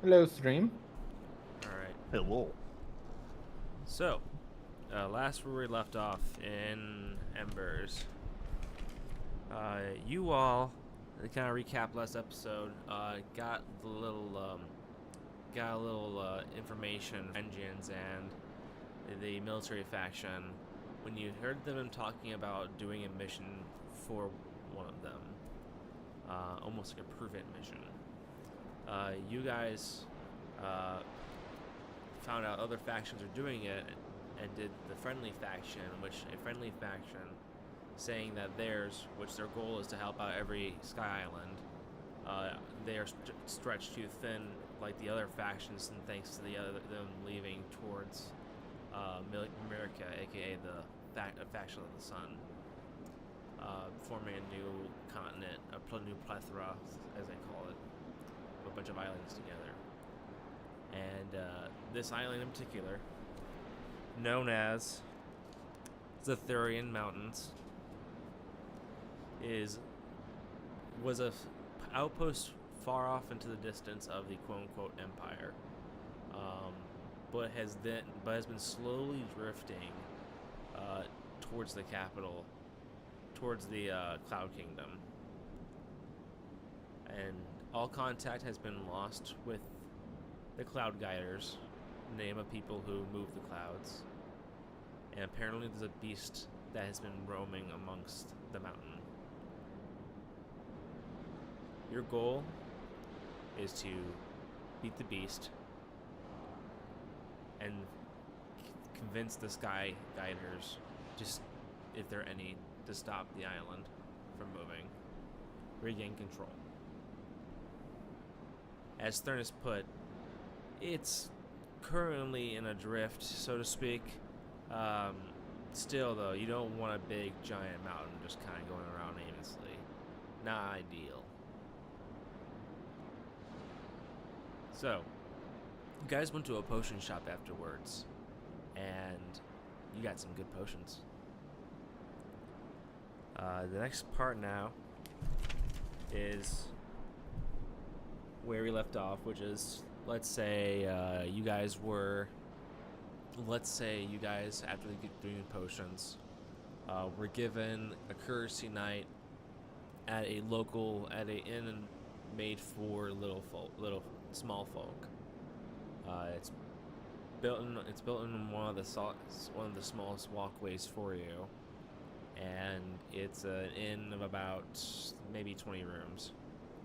Hello, stream. Alright. Hello. So, last where we left off in Embers, you all, to kind of recap last episode, got the got a little information from engines and the military faction when you heard them talking about doing a mission for one of them, almost like a prove-it mission. You guys found out other factions are doing it and did the friendly faction, which a friendly faction saying that theirs, which their goal is to help out every Sky Island, they are stretched too thin like the other factions, and thanks to them leaving towards America, aka the faction of the Sun, forming a new continent, a new plethora, as they call it, a bunch of islands together. And this island in particular, known as the Thurian Mountains, was a outpost far off into the distance of the quote-unquote empire, but has been slowly drifting towards the capital, towards the Cloud Kingdom, and all contact has been lost with the Cloud Guiders, name of people who move the clouds. And apparently there's a beast that has been roaming amongst the mountain. Your goal is to beat the beast and convince the Sky Guiders, just if there are any, to stop the island from moving. Regain control. As Thurnus put, it's currently in a drift, so to speak. Still, though, you don't want a big, giant mountain just kind of going around aimlessly. Not ideal. So, you guys went to a potion shop afterwards, and you got some good potions. The next part now is where we left off, which is, let's say you guys, after doing potions, were given a courtesy night at an inn made for small folk. It's built in one of the smallest walkways for you, and it's an inn of about maybe 20 rooms,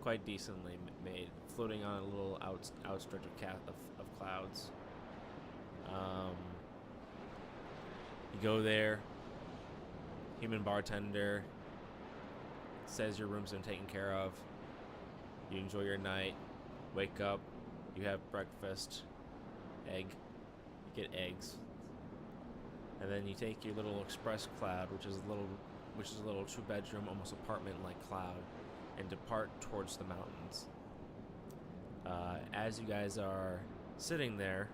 quite decently made, floating on a little outstretch of clouds. You go there, human bartender says your room's been taken care of. You enjoy your night, wake up, you have breakfast, you get eggs, and then you take your little express cloud, which is a little 2-bedroom, almost apartment-like cloud, and depart towards the mountains. As you guys are sitting there,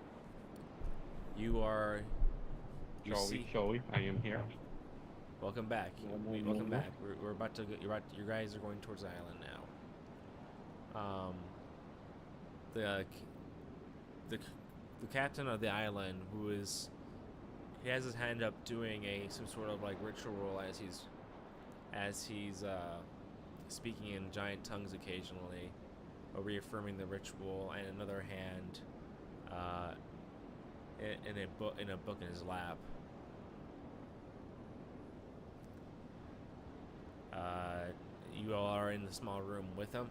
Shall we? I am here. Welcome back. Welcome back. We're about to go. You guys are going towards the island now. The captain of the island, he has his hand up doing some sort of like ritual as he's speaking in giant tongues occasionally, or reaffirming the ritual, and another hand in a book in his lap. You all are in the small room with him.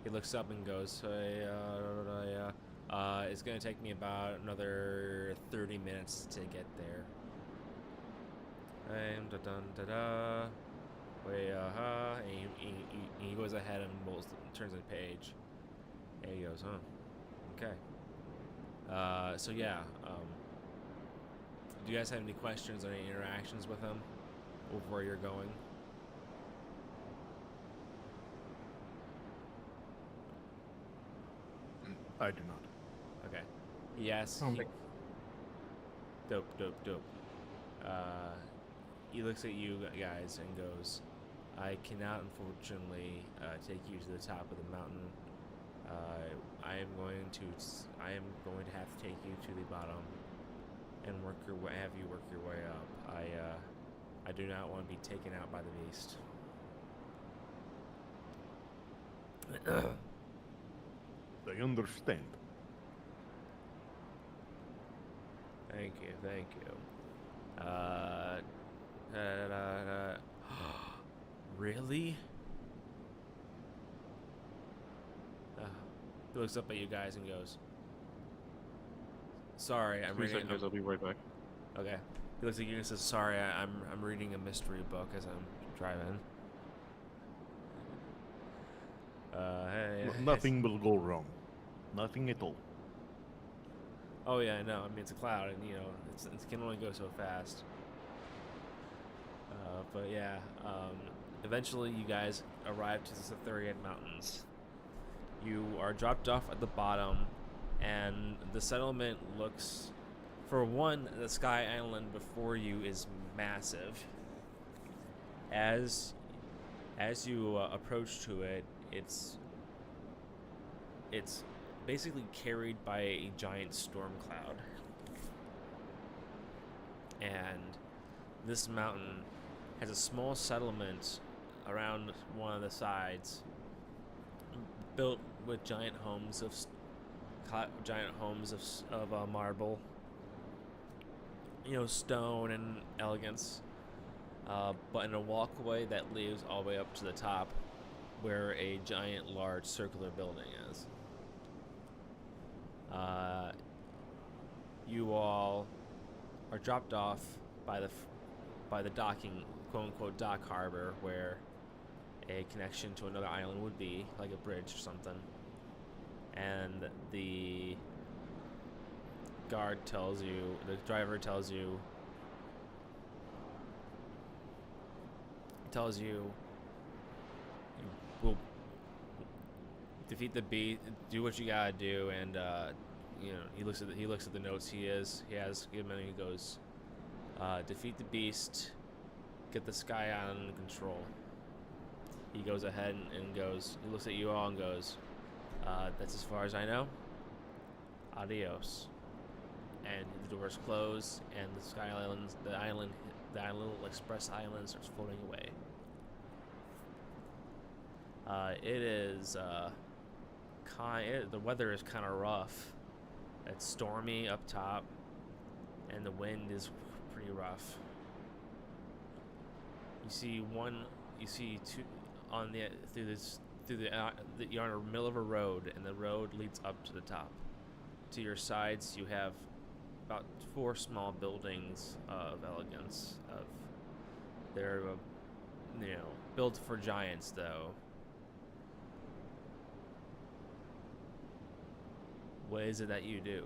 He looks up and goes, "Hey, it's gonna take me about another 30 minutes to get there." And he goes ahead and turns the page. And he goes, "Huh, okay." So yeah, do you guys have any questions or any interactions with him over where you're going? I do not. Okay. Yes. Dope. He looks at you guys and goes, "I cannot, unfortunately, take you to the top of the mountain. I am going to have to take you to the bottom and have you work your way up. I do not want to be taken out by the beast. I understand. Thank you. Really? He looks up at you guys and goes, "Sorry, I'm reading." I'll be right back. Okay. He looks at you and says, "Sorry, I'm reading a mystery book as I'm driving." Hey, Nothing will go wrong. Nothing at all. Oh yeah, I know. I mean, it's a cloud, and it can only go so fast. But yeah, eventually you guys arrive to the Cytherian Mountains. You are dropped off at the bottom, and the settlement looks, for one, the Sky Island before you is massive. As you approach to it, it's basically carried by a giant storm cloud. And this mountain has a small settlement around one of the sides, built with giant homes of marble, stone and elegance, but in a walkway that leads all the way up to the top, where a giant, large, circular building is. You all are dropped off by the docking, quote-unquote, dock harbor, where a connection to another island would be, like a bridge or something. And the driver tells you, you will defeat the beast, do what you gotta do, and he looks at the notes he has given, and he goes, defeat the beast, get the Sky Island under control. He goes ahead and goes, he looks at you all and goes, that's as far as I know. Adios. And the doors close, and the Sky Island, the little express island starts floating away. It is the weather is kind of rough. It's stormy up top, and the wind is pretty rough. You see two you're on the middle of a road, and the road leads up to the top. To your sides, you have about 4 small buildings of elegance. They're built for giants, though. What is it that you do?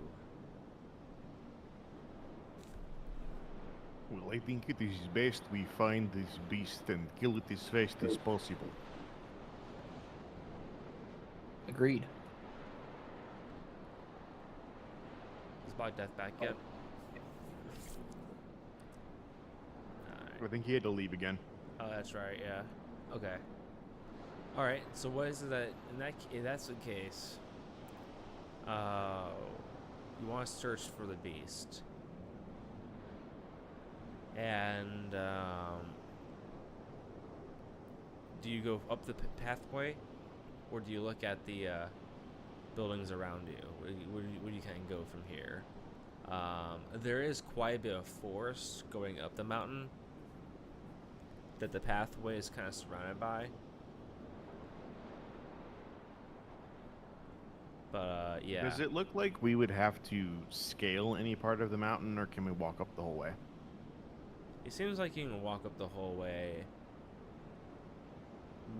Well, I think it is best we find this beast and kill it as fast as possible. Agreed. Is Bog Death back yet? I think he had to leave again. Oh, that's right. Yeah. Okay. All right. So what is it that if that's the case? You want to search for the beast, and do you go up the pathway, or do you look at the buildings around you? Where do you kind of go from here? There is quite a bit of forest going up the mountain that the pathway is kind of surrounded by. But yeah. Does it look like we would have to scale any part of the mountain, or can we walk up the whole way? It seems like you can walk up the whole way.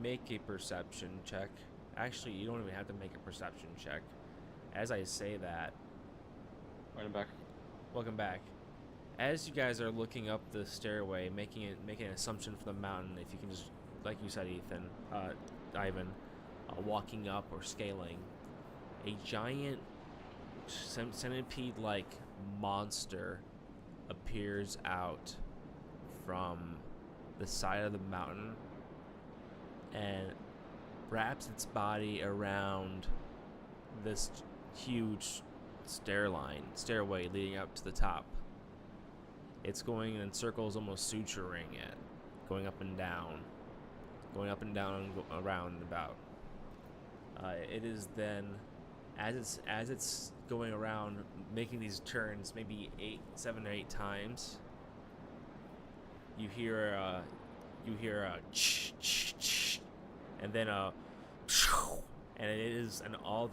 Make a perception check. Actually, you don't even have to make a perception check. As I say that... Welcome back. Welcome back. As you guys are looking up the stairway, making an assumption for the mountain, if you can just, like you said, Ivan, walking up or scaling, a giant centipede-like monster appears out from the side of the mountain and wraps its body around this huge stairway leading up to the top. It's going in circles, almost suturing it, going up and down, around and about. It is then, as it's going around, making these turns, maybe 7 or 8 times. You hear a ch ch ch, and then and it is, and all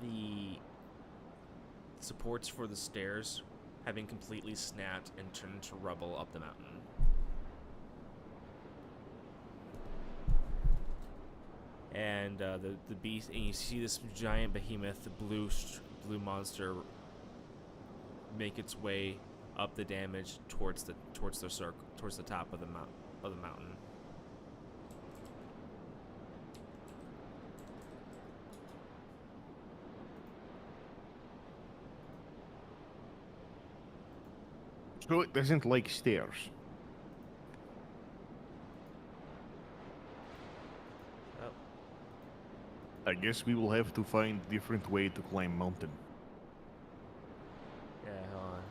the supports for the stairs having completely snapped and turned to rubble up the mountain. And the beast, and you see this giant behemoth, the blue monster, make its way up the damage towards the top of the mountain. So it doesn't like stairs. Oh. I guess we will have to find a different way to climb mountain. Yeah, hold on.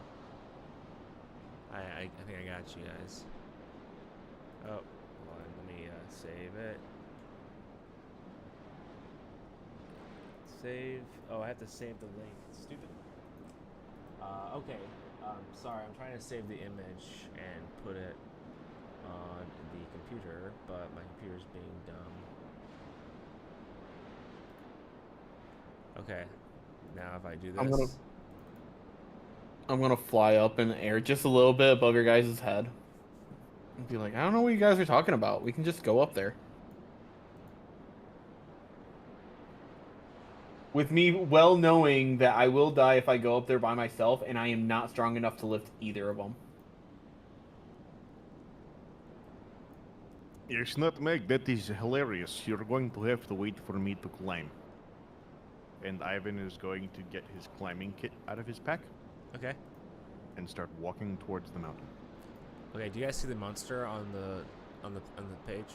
I think I got you guys. Oh, hold on. Let me save it. Save. Oh, I have to save the link. Stupid. Okay. Sorry, I'm trying to save the image and put it on the computer, but my computer's being dumb. Okay. Now if I do this. I'm gonna fly up in the air just a little bit above your guys' head. And be like, I don't know what you guys are talking about. We can just go up there. With me well knowing that I will die if I go up there by myself, and I am not strong enough to lift either of them. It's not Meg, that is hilarious. You're going to have to wait for me to climb. And Ivan is going to get his climbing kit out of his pack. Okay. And start walking towards the mountain. Okay, do you guys see the monster on the page?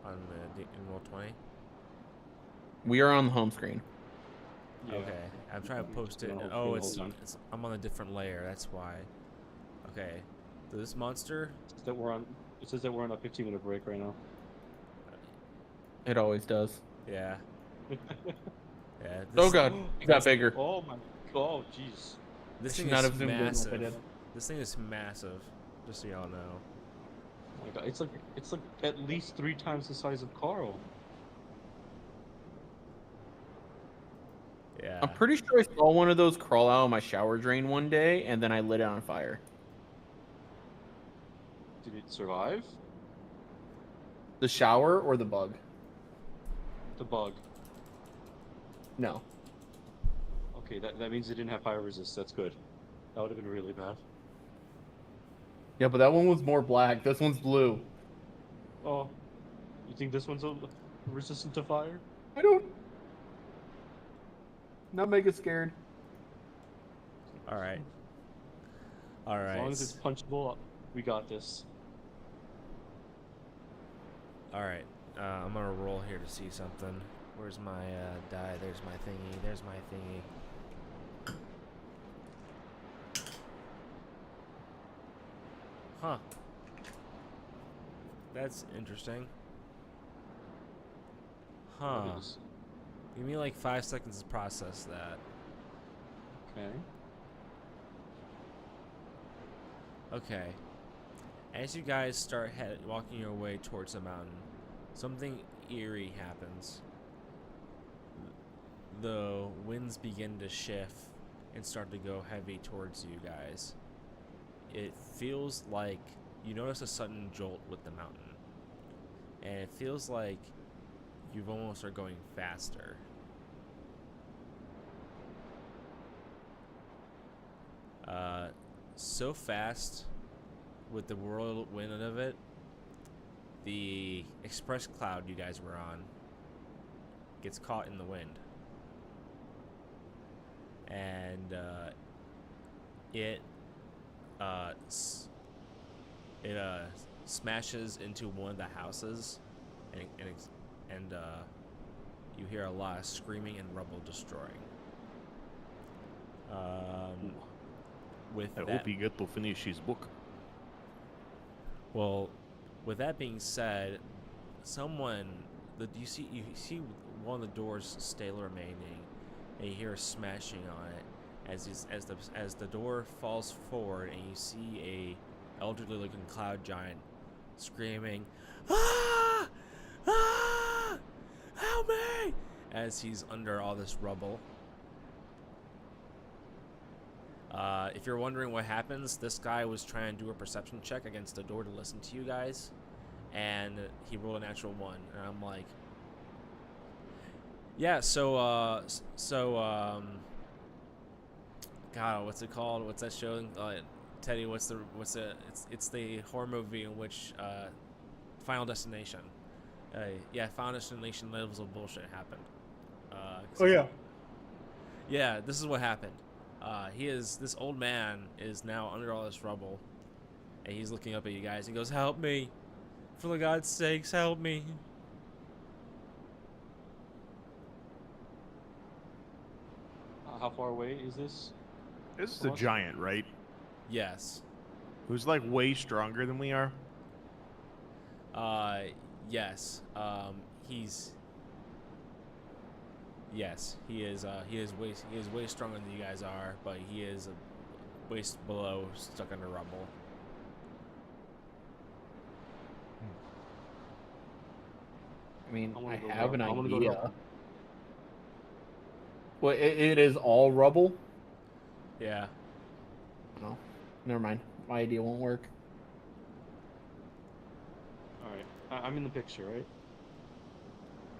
On the in Roll20? We are on the home screen. Yeah. Okay, I'm trying to post it. Oh, it's I'm on a different layer. That's why. Okay, so this monster. It says that we're on a 15-minute break right now. It always does. Yeah. Yeah. Oh god, it got bigger. Oh my god, jeez. This I thing should not is have zoomed in like I massive. did. This thing is massive. Just so y'all know. Oh my god, it's like at least 3 times the size of Carl. Yeah. I'm pretty sure I saw one of those crawl out of my shower drain one day, and then I lit it on fire. Did it survive? The shower or the bug? The bug. No. Okay, that means it didn't have fire resist. That's good. That would have been really bad. Yeah, but that one was more black. This one's blue. Oh, you think this one's resistant to fire? I don't. Not make it scared. All right. All right. As long as it's punchable, we got this. All right. I'm gonna roll here to see something. Where's my die? There's my thingy. There's my thingy. Huh. That's interesting. Huh. What is- Give me like 5 seconds to process that. Okay. Okay. As you guys start walking your way towards the mountain, something eerie happens. The winds begin to shift and start to go heavy towards you guys. It feels like you notice a sudden jolt with the mountain. And it feels like you almost are going faster. So fast with the whirlwind of it, the express cloud you guys were on gets caught in the wind. And it smashes into one of the houses and you hear a lot of screaming and rubble destroying. With I that, hope he get to finish his book. well, with that being said, you see one of the doors still remaining, and you hear a smashing on it as the door falls forward, and you see a elderly looking cloud giant screaming, "Ah! Ah! Help me!" as he's under all this rubble. If you're wondering what happens, this guy was trying to do a perception check against the door to listen to you guys, and he rolled a natural 1, and I'm like, yeah, God, what's it called? What's that show? Teddy, it's the horror movie in which Final Destination. Yeah, Final Destination levels of bullshit happened. Oh yeah. Yeah, this is what happened. This old man is now under all this rubble, and he's looking up at you guys. He goes, "Help me! For the God's sakes, help me!" How far away is this? This is a Us? giant, right? Yes. Who's like way stronger than we are. Yes. Yes, he is way stronger than you guys are, but he is waist below, stuck under rubble. I mean, I'm I gonna go have down. an I'm gonna go down. idea. Well, it is all rubble. Yeah. No, never mind. My idea won't work. All right, I'm in the picture, right?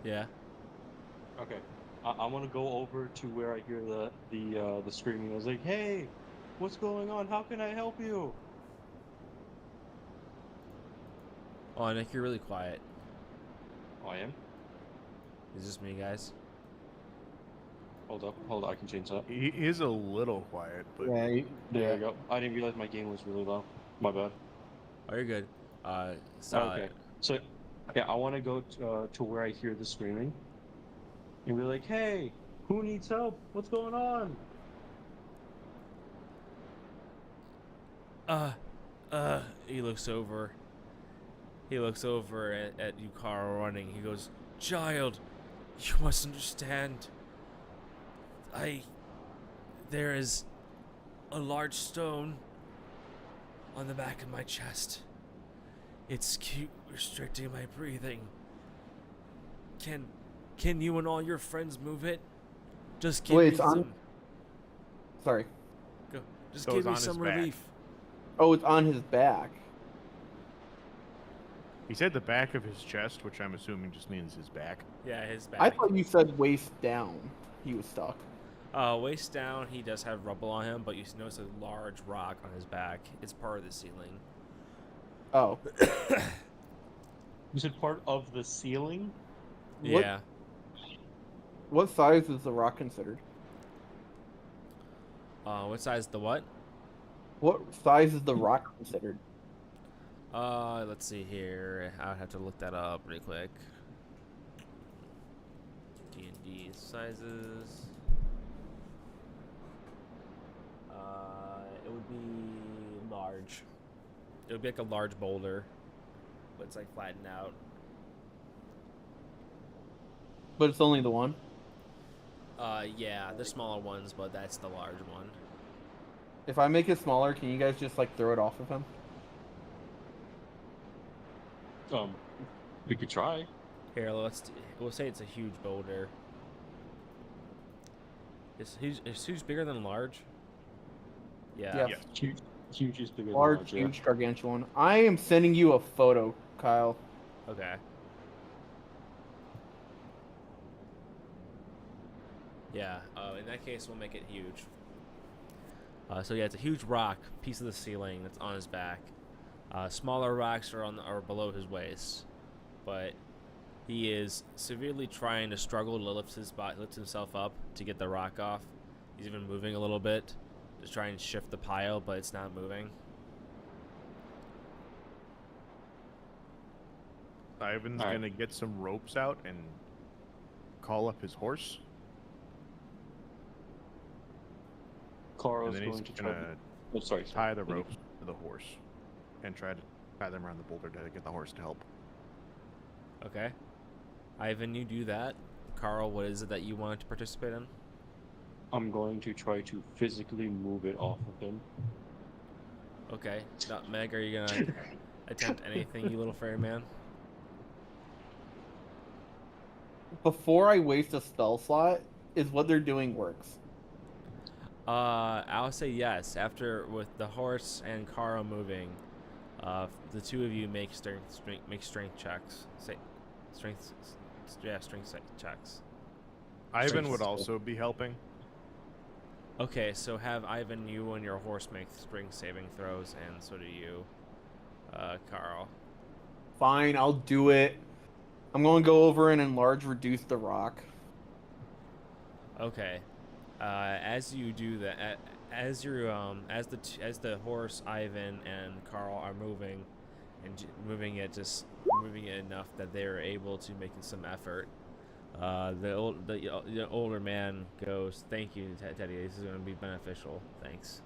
Yeah. Okay. I want to go over to where I hear the screaming. I was like, "Hey, what's going on? How can I help you?" Oh, Nick, you're really quiet. Oh, I am. Is this me, guys? Hold up, I can change that. He is a little quiet, but Right. There we go. I didn't realize my game was really low. My bad. Oh, you're good. Okay. So, yeah, I want to go to where I hear the screaming, and be like, "Hey, who needs help? What's going on?" He looks over. He looks over at you, Carl, running. He goes, "Child, you must understand. There is a large stone on the back of my chest. It's restricting my breathing. Can you and all your friends move it? Just give Wait, me it's on- some. Sorry. Go. Just So give it's me on his some back. relief." Oh, it's on his back. he said the back of his chest, which I'm assuming just means his back. Yeah, his back. I thought you said waist down. He was stuck. Waist down, he does have rubble on him, but you notice a large rock on his back. It's part of the ceiling. Oh. You said part of the ceiling. What- Yeah. What size is the rock considered? What size the what? What size is the rock considered? Let's see here. I'll have to look that up pretty quick. D&D sizes. It would be large. It would be like a large boulder, but it's like flattened out. But it's only the one. Yeah, there's smaller ones, but that's the large one. If I make it smaller, can you guys just like throw it off of him? We could try. Here, we'll say it's a huge boulder. Is huge bigger than large? Yeah. Yeah. Yes. Huge is bigger Large, than large. huge, gargantuan. I am sending you a photo, Kyle. Okay. Yeah. In that case, we'll make it huge. So yeah, it's a huge rock, piece of the ceiling that's on his back. Smaller rocks are below his waist, but he is severely trying to struggle to lift himself up to get the rock off. He's even moving a little bit to try and shift the pile, but it's not moving. Ivan's Alright. gonna get some ropes out and call up his horse, and Carl's then he's going to try. gonna Oh, sorry. tie the ropes to the horse and try to tie them around the boulder to get the horse to help. Okay. Ivan, you do that. Carl, what is it that you wanted to participate in? I'm going to try to physically move it off of him. Okay. Meg, are you gonna attempt anything, you little fairy man? Before I waste a spell slot, is what they're doing works. I'll say yes. After with the horse and Carl moving, the two of you make strength checks. Strength checks. Ivan would also be helping. Okay, so have Ivan, you and your horse make strength saving throws, and so do you, Carl. Fine, I'll do it. I'm going to go over and enlarge, reduce the rock. Okay. As you do that, as the horse, Ivan and Carl are moving, and moving it enough that they're able to make some effort. The older man goes, "Thank you, Teddy. This is going to be beneficial. Thanks.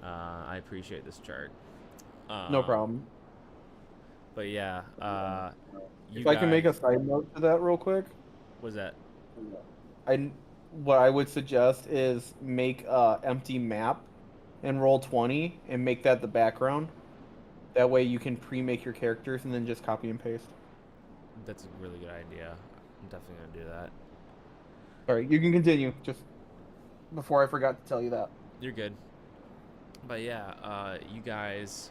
I appreciate this chart." No problem. But yeah, If I can make a side note to that real quick. What's that? What I would suggest is make a empty map and roll 20 and make that the background. That way you can pre-make your characters and then just copy and paste. That's a really good idea. I'm definitely gonna do that. All right, you can continue. Just before I forgot to tell you that. You're good. But yeah, you guys,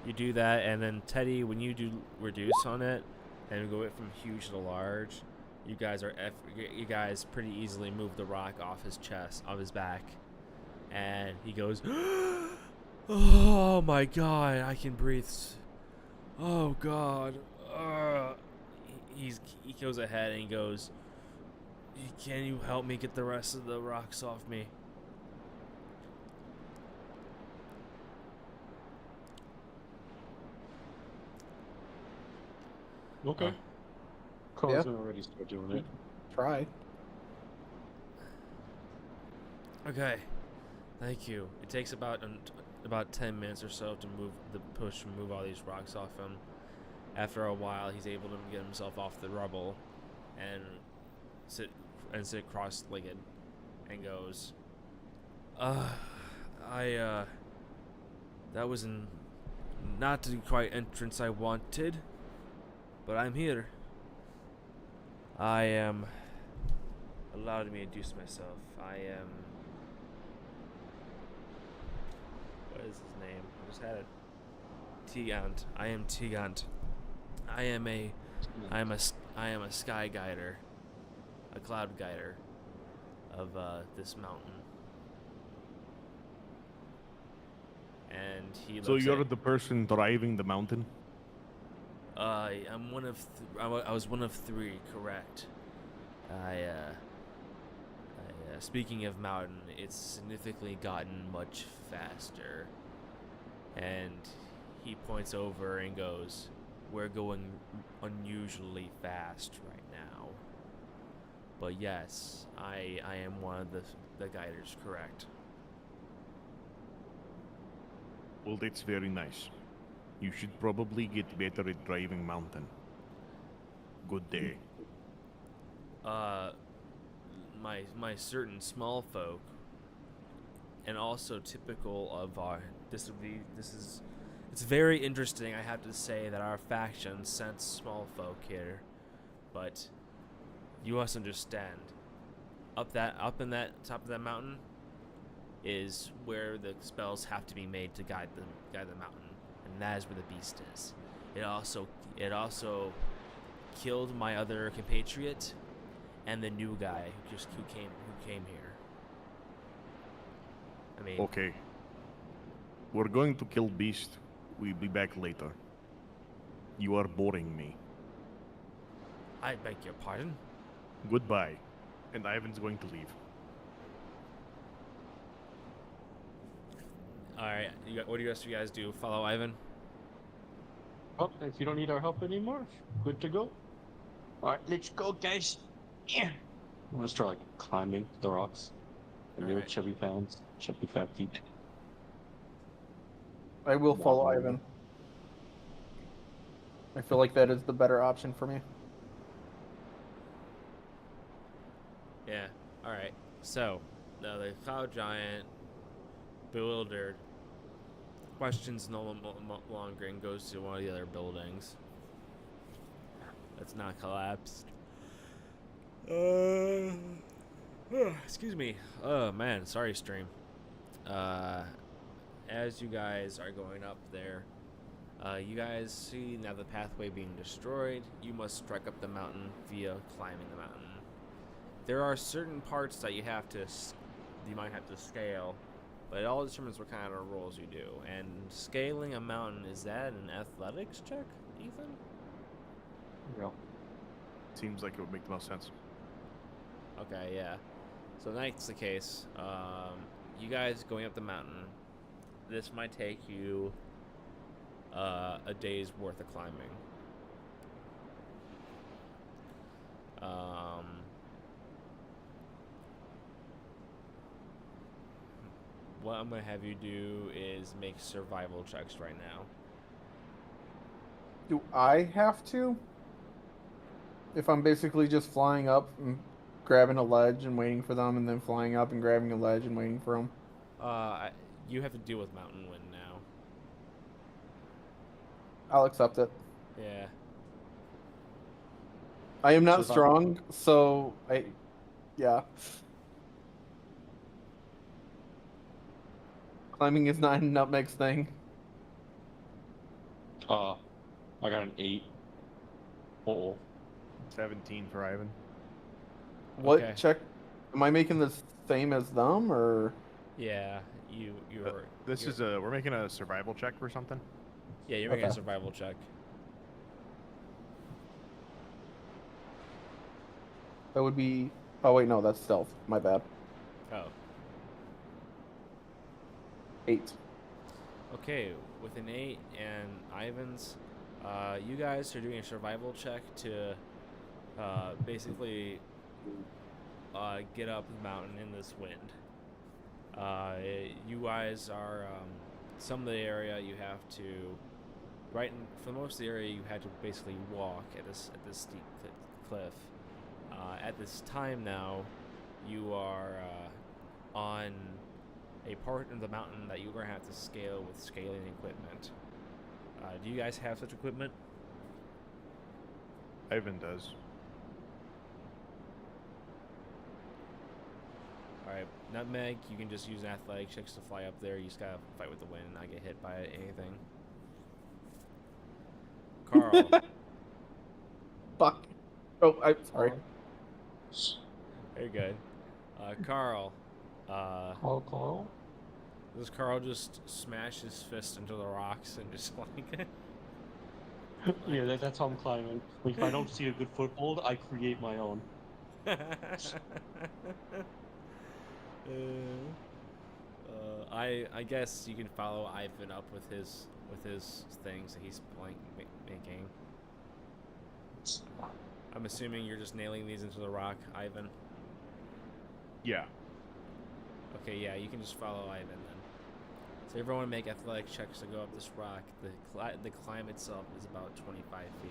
you do that, and then Teddy, when you do reduce on it and go from huge to large, you guys pretty easily move the rock off his chest, off his back, and he goes, "Oh my God, I can breathe. Oh God." He goes ahead and he goes, "Can you help me get the rest of the rocks off me?" Okay. Carl's gonna already start doing it. Try. Okay, thank you. It takes about 10 minutes or so to move all these rocks off him. After a while, he's able to get himself off the rubble and sit cross-legged and goes, that was not the quite entrance I wanted, but I'm here. I am allowed me to introduce myself. I am, what is his name? I just had it. Tigant. I am Tigant. I am a sky guider, a cloud guider of this mountain. And he looks So you're the person driving the mountain? I'm one of I was one of three, correct. Speaking of mountain, it's significantly gotten much faster. And he points over and goes, "We're going unusually fast right now. But yes, I am one of the guiders, correct." Well, that's very nice. You should probably get better at driving mountain. Good day. My certain small folk, and also typical of our it's very interesting, I have to say, that our faction sent small folk here, but you must understand, up in that top of that mountain is where the spells have to be made to guide the mountain, and that is where the beast is. It also killed my other compatriot and the new guy who came here. I mean, Okay. We're going to kill beast. We'll be back later. You are boring me. I beg your pardon? Goodbye. And Ivan's going to leave. Alright, what do you rest of you guys do? Follow Ivan? Oh, if you don't need our help anymore, good to go. Alright, let's go, guys. Yeah. I'm gonna start like climbing the rocks. And Alright. chubby fans, chubby fat feet. I will follow Waddling. Ivan. I feel like that is the better option for me. Yeah. Alright. So, now the cloud giant, bewildered, questions no longer and goes to one of the other buildings that's not collapsed. Excuse me. Oh man, sorry stream. As you guys are going up there, you guys see now the pathway being destroyed. You must trek up the mountain via climbing the mountain. There are certain parts that you might have to scale, but it all determines what kind of rolls you do. And scaling a mountain, is that an athletics check, Ethan? Yeah. Seems like it would make the most sense. Okay, yeah. So that's the case. You guys going up the mountain, this might take you a day's worth of climbing. What I'm gonna have you do is make survival checks right now. Do I have to? If I'm basically just flying up and grabbing a ledge and waiting for them, and then flying up and grabbing a ledge and waiting for them. You have to deal with mountain wind now. I'll accept it. Yeah. I am not So strong, so yeah. Climbing is not a nutmeg's thing. I got an 8. Uh-oh. 17 for Ivan. What Okay. check? Am I making the same as them, or? Yeah. You're. This is we're making a survival check or something. Yeah, you're making a Okay. survival check. That would be. Oh wait, no, that's stealth. My bad. Oh. 8. Okay, with an 8 and Ivan's, you guys are doing a survival check to basically get up the mountain in this wind. You guys are some of the area you have to for most of the area you had to basically walk at this steep cliff. At this time now, you are on a part of the mountain that you're going to have to scale with scaling equipment. Do you guys have such equipment? Ivan does. Alright, Nutmeg, you can just use athletic checks to fly up there. You just gotta fight with the wind and not get hit by anything. Carl. Fuck. Oh, I'm sorry. Very good. Carl. Hello, Carl? Does Carl just smash his fist into the rocks and just like... Yeah, that's how I'm climbing. Like, if I don't see a good foothold, I create my own. I guess you can follow Ivan up with his things that he's making. I'm assuming you're just nailing these into the rock, Ivan. Yeah. Okay, yeah, you can just follow Ivan then. So everyone make athletic checks to go up this rock. The climb itself is about 25 feet.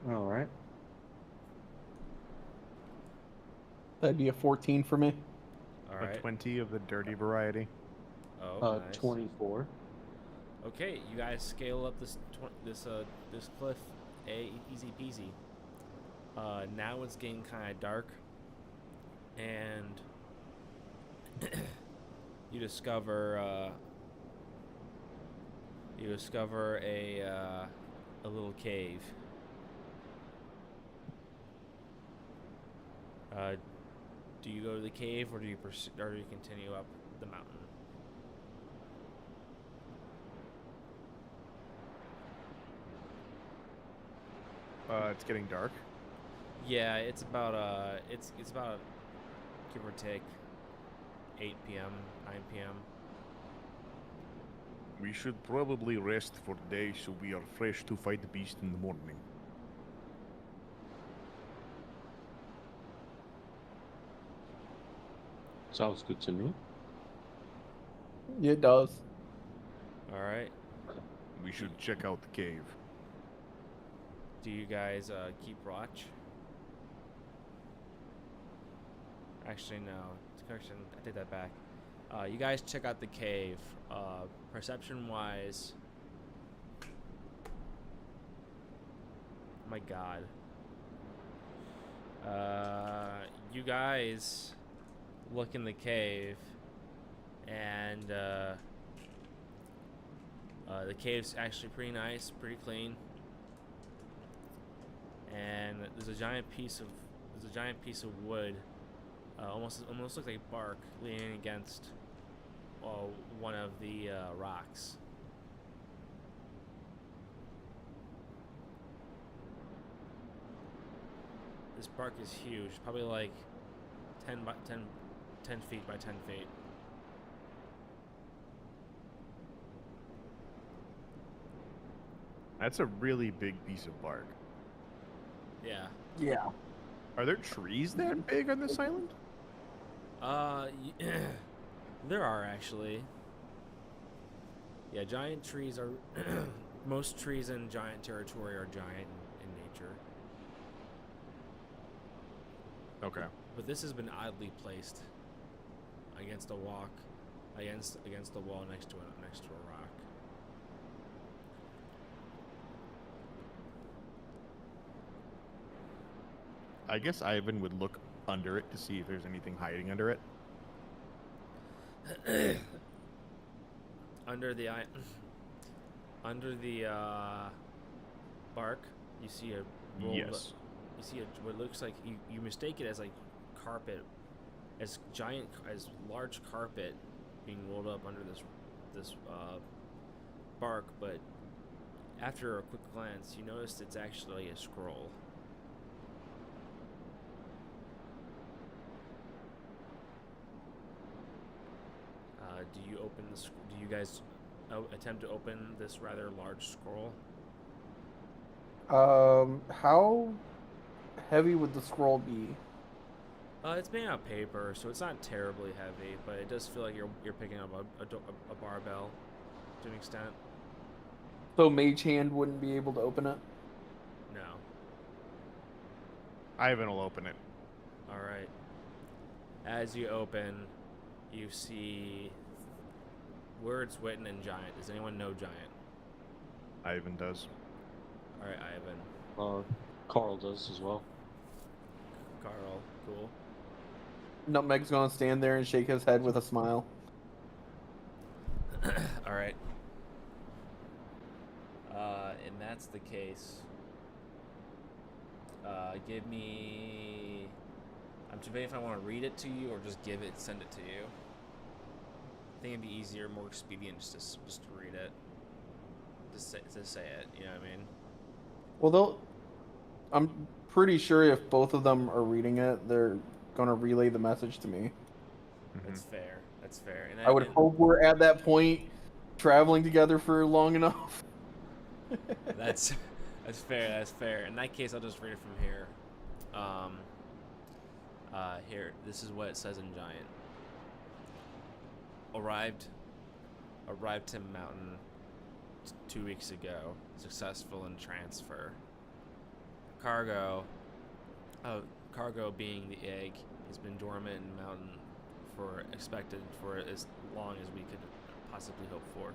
All right. That'd be a 14 for me. All A right. 20 of the dirty variety. Oh, nice. 24. Okay, you guys scale up this cliff, easy peasy. Now it's getting kind of dark, and you discover a little cave. Do you go to the cave, or do you continue up the mountain? It's getting dark. Yeah, it's about it's about give or take 8 p.m., 9 p.m. We should probably rest for the day so we are fresh to fight the beast in the morning. Sounds good to me. It does. All right. We should check out the cave. Do you guys keep watch? Actually, no. Correction. I take that back. You guys check out the cave. Perception-wise. Oh my God. You guys look in the cave, and the cave's actually pretty nice, pretty clean. And there's a giant piece of wood, almost looks like bark, leaning against one of the rocks. This bark is huge, probably like 10 feet by 10 feet. That's a really big piece of bark. Yeah. Yeah. Are there trees that big on this island? There are actually. Yeah, giant trees are. Most trees in giant territory are giant in nature. Okay. But this has been oddly placed against a walk, against the wall next to a rock. I guess Ivan would look under it to see if there's anything hiding under it. Under the bark, you see a rolled Yes. You see what looks like you mistake it as like carpet, as large carpet being rolled up under this bark, but after a quick glance, you notice it's actually a scroll. Do you guys attempt to open this rather large scroll? How heavy would the scroll be? It's made out of paper, so it's not terribly heavy, but it does feel like you're picking up a barbell to an extent. So Mage Hand wouldn't be able to open it? No. Ivan will open it. All right. As you open, you see words written in giant. Does anyone know giant? Ivan does. All right, Ivan. Carl does as well. Carl, cool. Nutmeg's gonna stand there and shake his head with a smile. All right. And that's the case. Give me. I'm debating if I want to read it to you or just send it to you. I think it'd be easier, more expedient just to read it. Just say it. You know what I mean? Well, I'm pretty sure if both of them are reading it, they're gonna relay the message to me. That's fair. That's fair. And I would hope we're at that point, traveling together for long enough. That's fair. That's fair. In that case, I'll just read it from here. Here, this is what it says in giant. Arrived to mountain 2 weeks ago. Successful in transfer. Cargo being the egg has been dormant in mountain for as long as we could possibly hope for.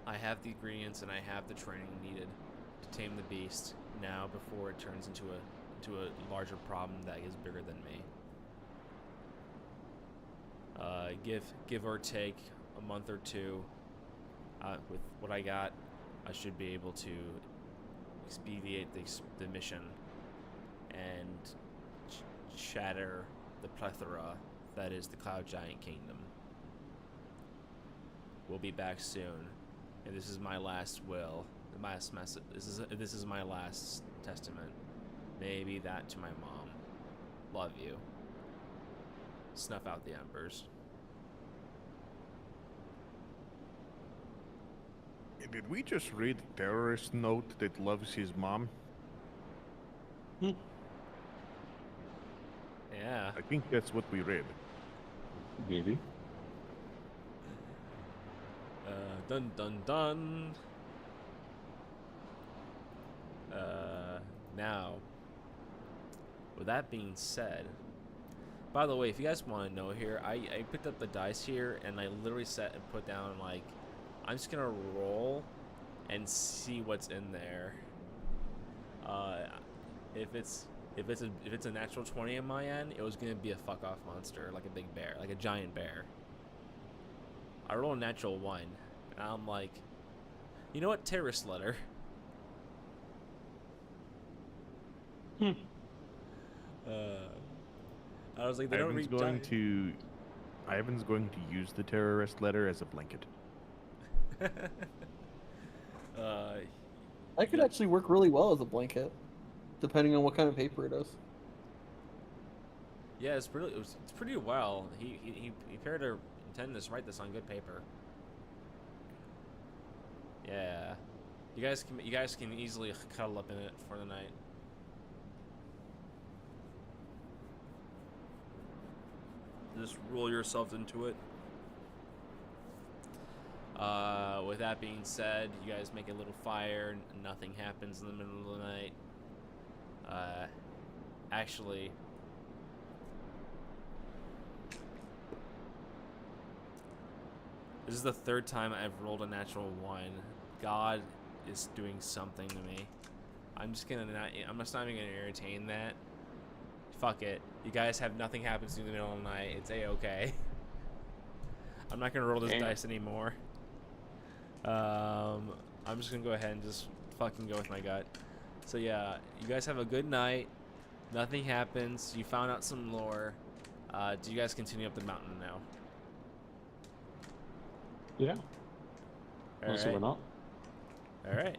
I have the ingredients and I have the training needed to tame the beast now before it turns into a larger problem that is bigger than me. Give or take a month or two, with what I got, I should be able to expedite the mission and shatter the plethora that is the Cloud Giant Kingdom. We'll be back soon, and this is my last will, the last message. This is my last testament. Maybe that to my mom. Love you. Snuff out the embers. Did we just read a terrorist note that loves his mom? Yeah. I think that's what we read. Maybe. Dun dun dun. Now, with that being said, by the way, if you guys want to know here, I picked up the dice here and I literally set and put down like, I'm just gonna roll and see what's in there. If it's a natural 20 on my end, it was gonna be a fuck off monster, like a big bear, like a giant bear. I roll a natural 1, and I'm like, you know what, terrorist letter. I was like, they don't read Ivan's going to use the terrorist letter as a blanket. That could actually work really well as a blanket, depending on what kind of paper it is. Yeah, it's pretty well. He appeared to intend to write this on good paper. Yeah, you guys can easily cuddle up in it for the night. Just roll yourselves into it. With that being said, you guys make a little fire. Nothing happens in the middle of the night. Actually, this is the third time I've rolled a natural 1. God is doing something to me. I'm just not even gonna entertain that. Fuck it. You guys have nothing happens in the middle of the night. It's a-okay. I'm not gonna roll this dice anymore. I'm just gonna go ahead and just fucking go with my gut. So yeah, you guys have a good night. Nothing happens. You found out some lore. Do you guys continue up the mountain now? Yeah. Also, we're not. All right.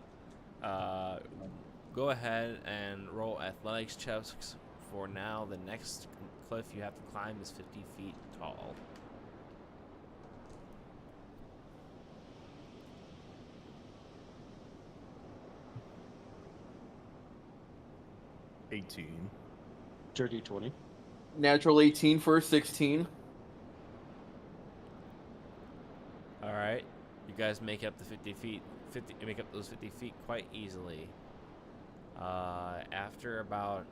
Go ahead and roll athletics checks for now. The next cliff you have to climb is 50 feet tall. Dirty 20. Natural 18 for 16. All right. You guys make up the 50 feet. Make up those 50 feet quite easily. After about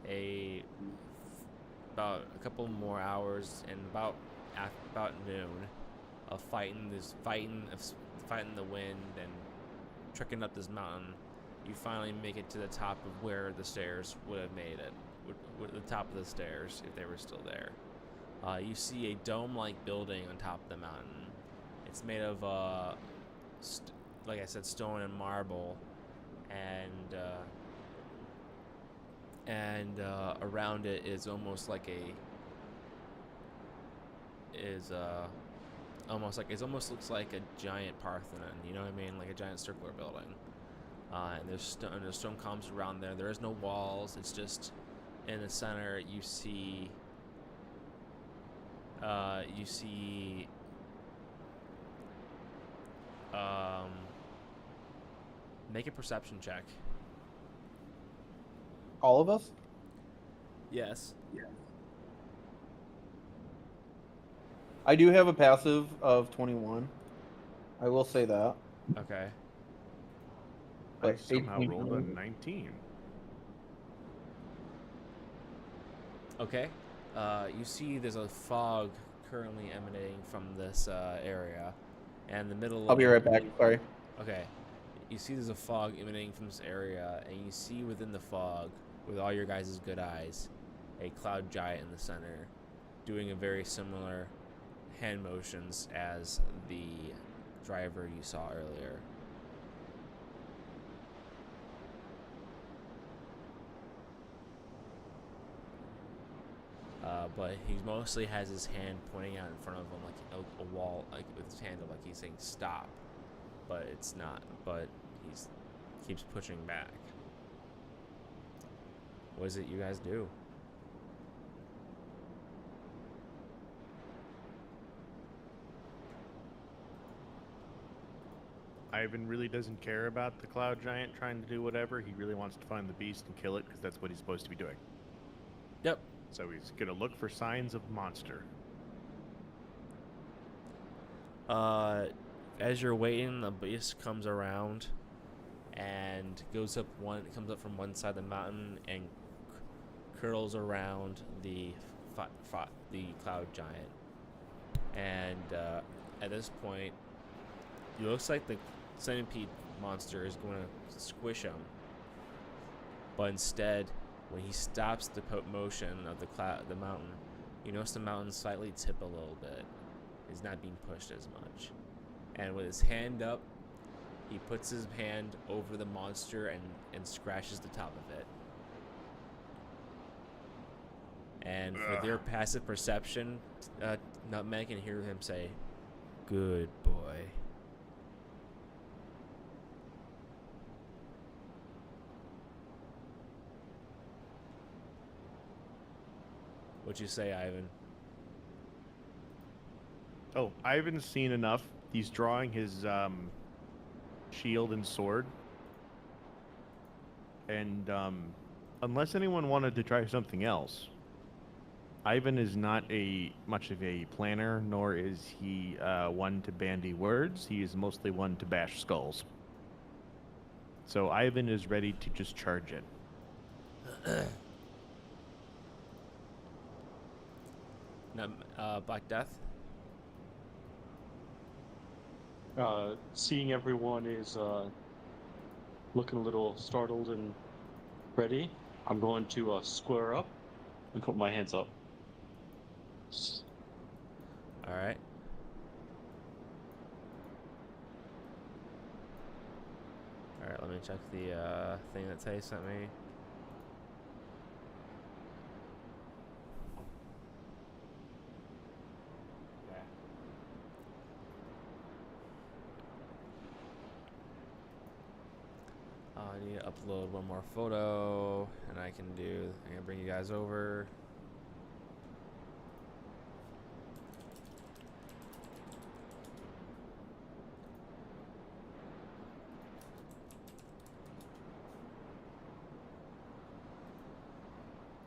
a couple more hours and about noon of fighting the wind and trekking up this mountain, you finally make it to the top of where the stairs would have made it. The top of the stairs, if they were still there. You see a dome-like building on top of the mountain. It's made of, like I said, stone and marble, and around it is almost like it almost looks like a giant Parthenon. You know what I mean? Like a giant circular building. And there's stone columns around there. There is no walls. It's just in the center. You see. Make a perception check. All of us? Yes. I do have a passive of 21. I will say that. Okay. I But somehow 18 rolled a 19. Okay. You see there's a fog currently emanating from this area. And the middle I'll be right back. Sorry. Okay. You see there's a fog emanating from this area, and you see within the fog, with all your guys' good eyes, a cloud giant in the center, doing a very similar hand motions as the driver you saw earlier. But he mostly has his hand pointing out in front of him like a wall, like with his hand up, like he's saying stop. But it's not. But he's keeps pushing back. What is it you guys do? Ivan really doesn't care about the cloud giant trying to do whatever. He really wants to find the beast and kill it because that's what he's supposed to be doing. Yep. So he's gonna look for signs of monster. As you're waiting, the beast comes around and comes up from one side of the mountain and curls around the cloud giant. And at this point, it looks like the centipede monster is going to squish him. But instead, when he stops the motion of the mountain, you notice the mountain slightly tip a little bit. It's not being pushed as much. And with his hand up, he puts his hand over the monster and scratches the top of it. And with your passive perception, Nutmeg can hear him say, "Good boy." What'd you say, Ivan? Oh, Ivan's seen enough. He's drawing his shield and sword. And unless anyone wanted to try something else, Ivan is not much of a planner, nor is he one to bandy words. He is mostly one to bash skulls. So Ivan is ready to just charge it. Black Death? Seeing everyone is looking a little startled and ready, I'm going to square up and put my hands up. Alright. Alright, let me check the thing that Tay sent me. I need to upload one more photo, and I'm gonna bring you guys over.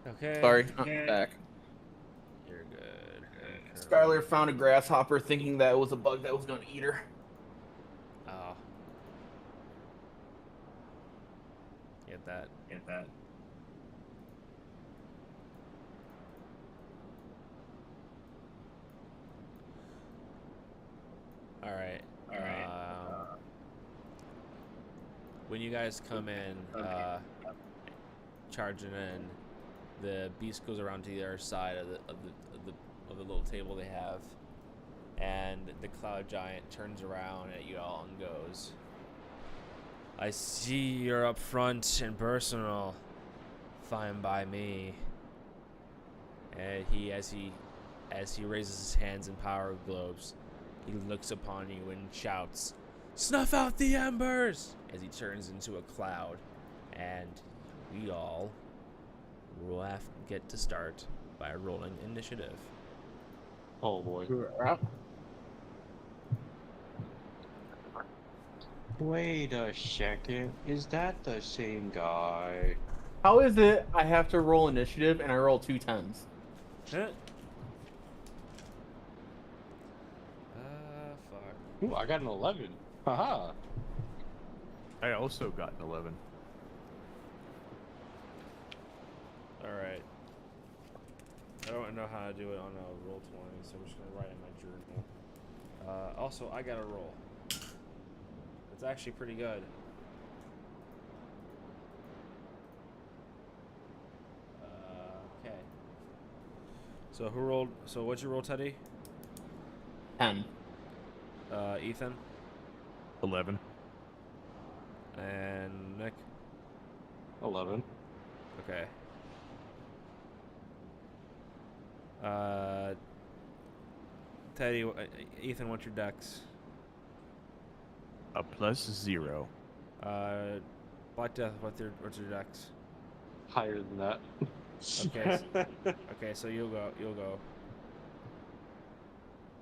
Okay. Sorry, I'm back. You're good. Skylar found a grasshopper thinking that it was a bug that was going to eat her. Oh. Get that. Alright. When you guys come in, charging in, the beast goes around to the other side of the little table they have, and the cloud giant turns around at you all and goes, "I see you're up front and personal. Fine by me." And as he raises his hands in power globes, he looks upon you and shouts, "Snuff out the embers!" as he turns into a cloud, and we all will get to start by rolling initiative. Oh boy. Wait a second. Is that the same guy? How is it I have to roll initiative and I roll 2 10s? Fuck. Ooh, I got an 11. Haha. I also got an 11. Alright. I don't know how to do it on a roll 20, so I'm just gonna write it in my journal. Also, I got a roll. It's actually pretty good. Okay. So who rolled? So what'd you roll, Teddy? 10. Ethan 11. and Nick. 11. Okay. Teddy, Ethan, what's your dex? A +0. Black Death, what's your dex? Higher than that. Okay. Okay, so you'll go.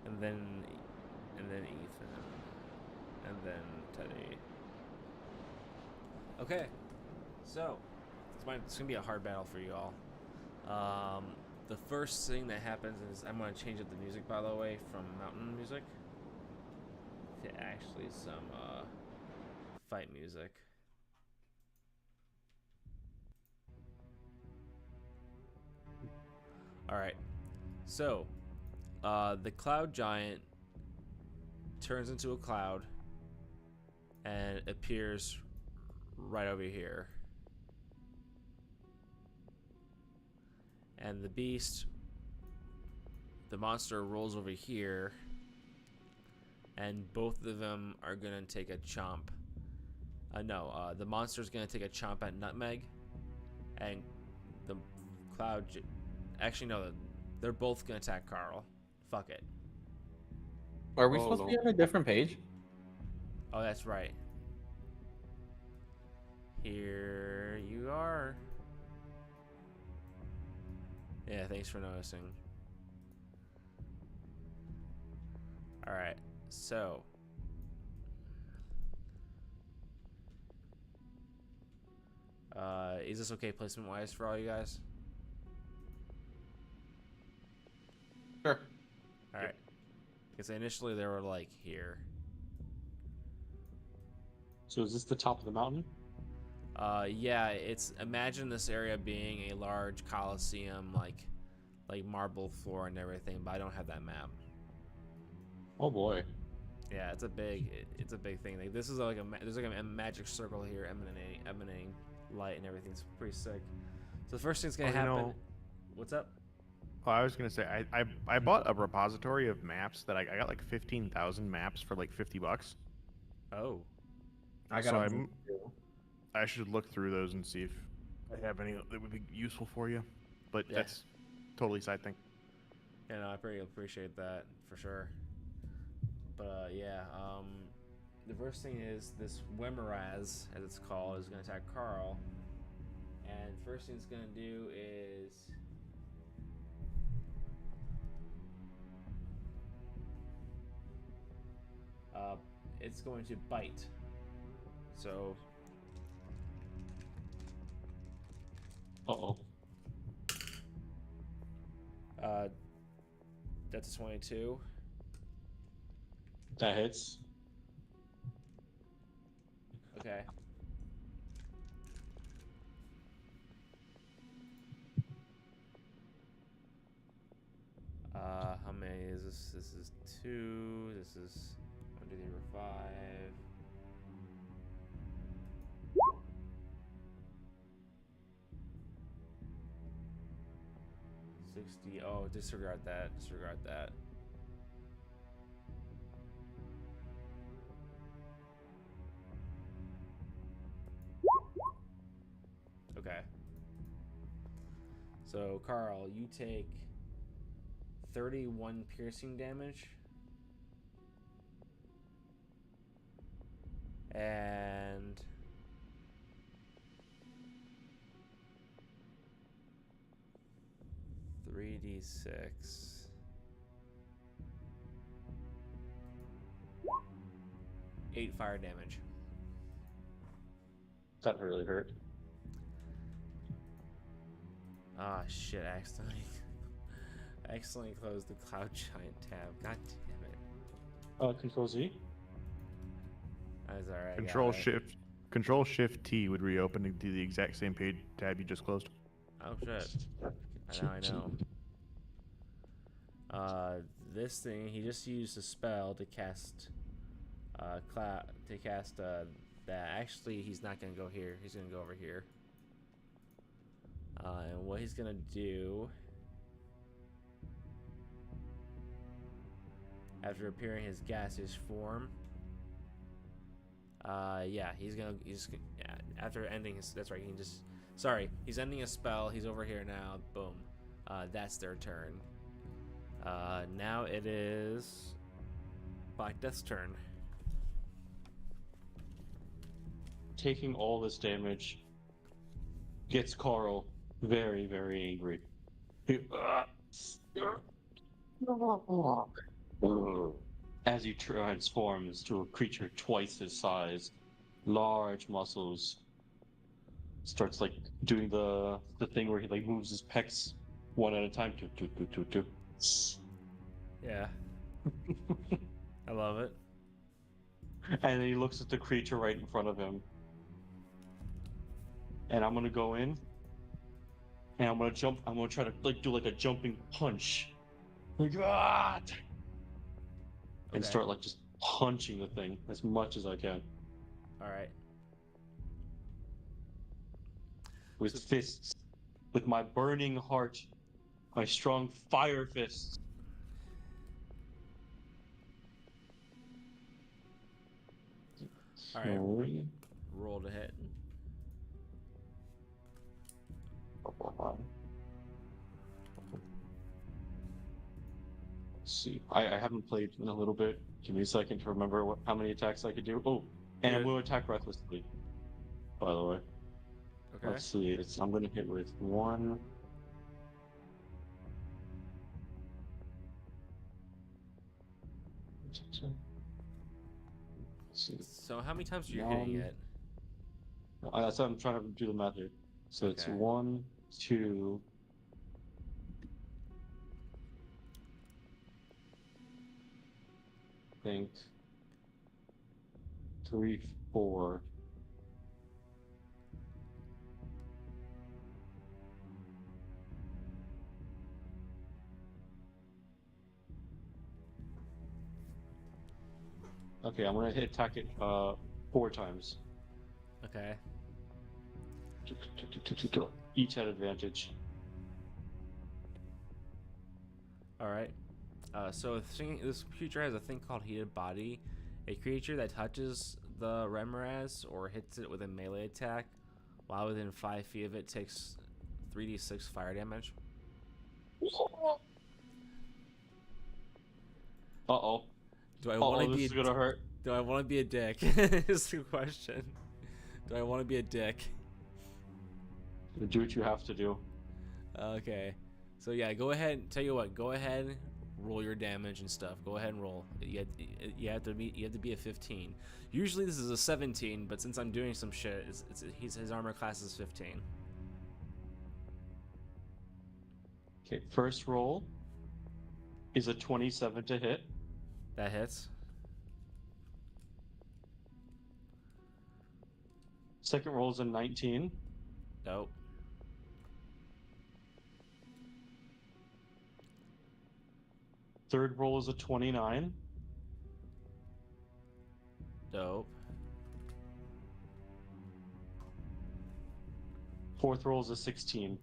And then Ethan. And then Teddy. Okay, so it's gonna be a hard battle for you all. The first thing that happens is I'm gonna change up the music, by the way, from mountain music to actually some fight music. All right, so the cloud giant turns into a cloud and appears right over here. And the beast, the monster, rolls over here, and both of them are gonna take a chomp. The monster's gonna take a chomp at Nutmeg, and the cloud. Actually, no, they're both gonna attack Carl. Fuck it. Are we supposed to be on a different page? Oh, that's right. Here you are. Yeah, thanks for noticing. Alright, so. Is this okay placement wise for all you guys? Sure. Alright. Because initially they were like here. So is this the top of the mountain? Yeah, imagine this area being a large coliseum, like marble floor and everything, but I don't have that map. Oh boy. Yeah, it's a big thing. Like, this is like there's like a magic circle here emanating light and everything's pretty sick. So the first thing's gonna happen. What's up? Oh, I was gonna say I bought a repository of maps that I got like 15,000 maps for like $50. Oh. I got I should look through those and see if I have any that would be useful for you. But Yeah. that's totally side thing. Yeah, no, I pretty appreciate that for sure. But the first thing is this Wemeraz, as it's called, is gonna attack Carl. And first thing it's gonna do is it's going to bite. So Uh-oh. That's a 22. That hits. Okay. How many is this? This is 2. This is 1, 2, 3, 4, 5. 60. Oh, disregard that. Disregard that. Okay. So, Carl, you take 31 piercing damage. And 3d6. 8 fire damage. That really hurt. Ah, shit, I accidentally closed the Cloud Giant tab. God damn it. Control Z? That's alright. Control Shift T would reopen to do the exact same page tab you just closed. Oh shit. I know. This thing, he just used a spell to cast that. Actually, he's not gonna go here. He's gonna go over here. And what he's gonna do after appearing his gaseous form, after ending his, that's right, he's ending a spell, he's over here now, boom. That's their turn. Now it is Black Death's turn. Taking all this damage gets Carl very, very angry. as he transforms to a creature twice his size, large muscles, starts like doing the thing where he like moves his pecs one at a time. Do. Yeah, I love it. And then he looks at the creature right in front of him. And I'm gonna go in and I'm gonna jump. I'm gonna try to like do like a jumping punch. Like, ah! And Okay. start like just punching the thing as much as I can All right. with So- fists, with my burning heart, my strong fire fists. All right. Three. Roll to hit. Let's see. I haven't played in a little bit. Give me a second to remember how many attacks I could do. Oh, and I'm Good. going to attack recklessly. By the way, Okay. let's see. I'm going to hit with one. Let's see. So how many times are you hitting it? That's what I'm trying to do the math here. So it's Okay. 1, 2. I think 3, 4. Okay, I'm gonna attack it 4 times. Okay. Each at advantage. All right. So this creature has a thing called Heated Body. A creature that touches the Remoraz or hits it with a melee attack while within 5 feet of it takes 3d6 fire damage. Uh-oh. Do I want to this be? is gonna hurt. Do I want to be a dick? Is the question. Do I want to be a dick? Do what you have to do. Okay. So yeah, go ahead. Tell you what. Go ahead. Roll your damage and stuff. Go ahead and roll. You have to be a 15. Usually this is a 17, but since I'm doing some shit, his armor class is 15. Okay, first roll is a 27 to hit. That hits. Second roll is a 19. Nope. Third roll is a 29. Dope. Fourth roll is a 16.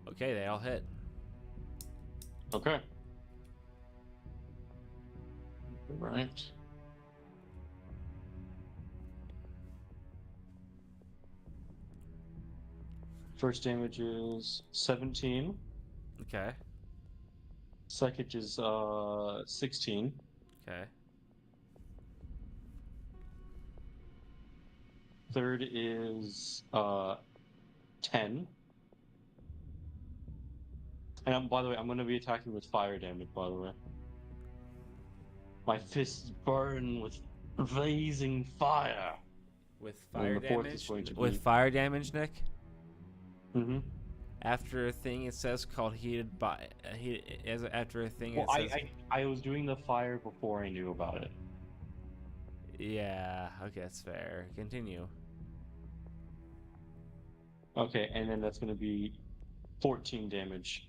Okay, they all hit. Okay. Right. First damage is 17. Okay. Second is 16. Okay. Third is 10. And by the way, I'm going to be attacking with fire damage, by the way. My fists burn with blazing fire. With And fire the fourth is damage. going to With be- fire damage, Nick. Mm-hmm. After a thing, it says called heated by. After a thing, Well, it says. I was doing the fire before I knew about it. Yeah. Okay, that's fair. Continue. Okay, and then that's going to be 14 damage.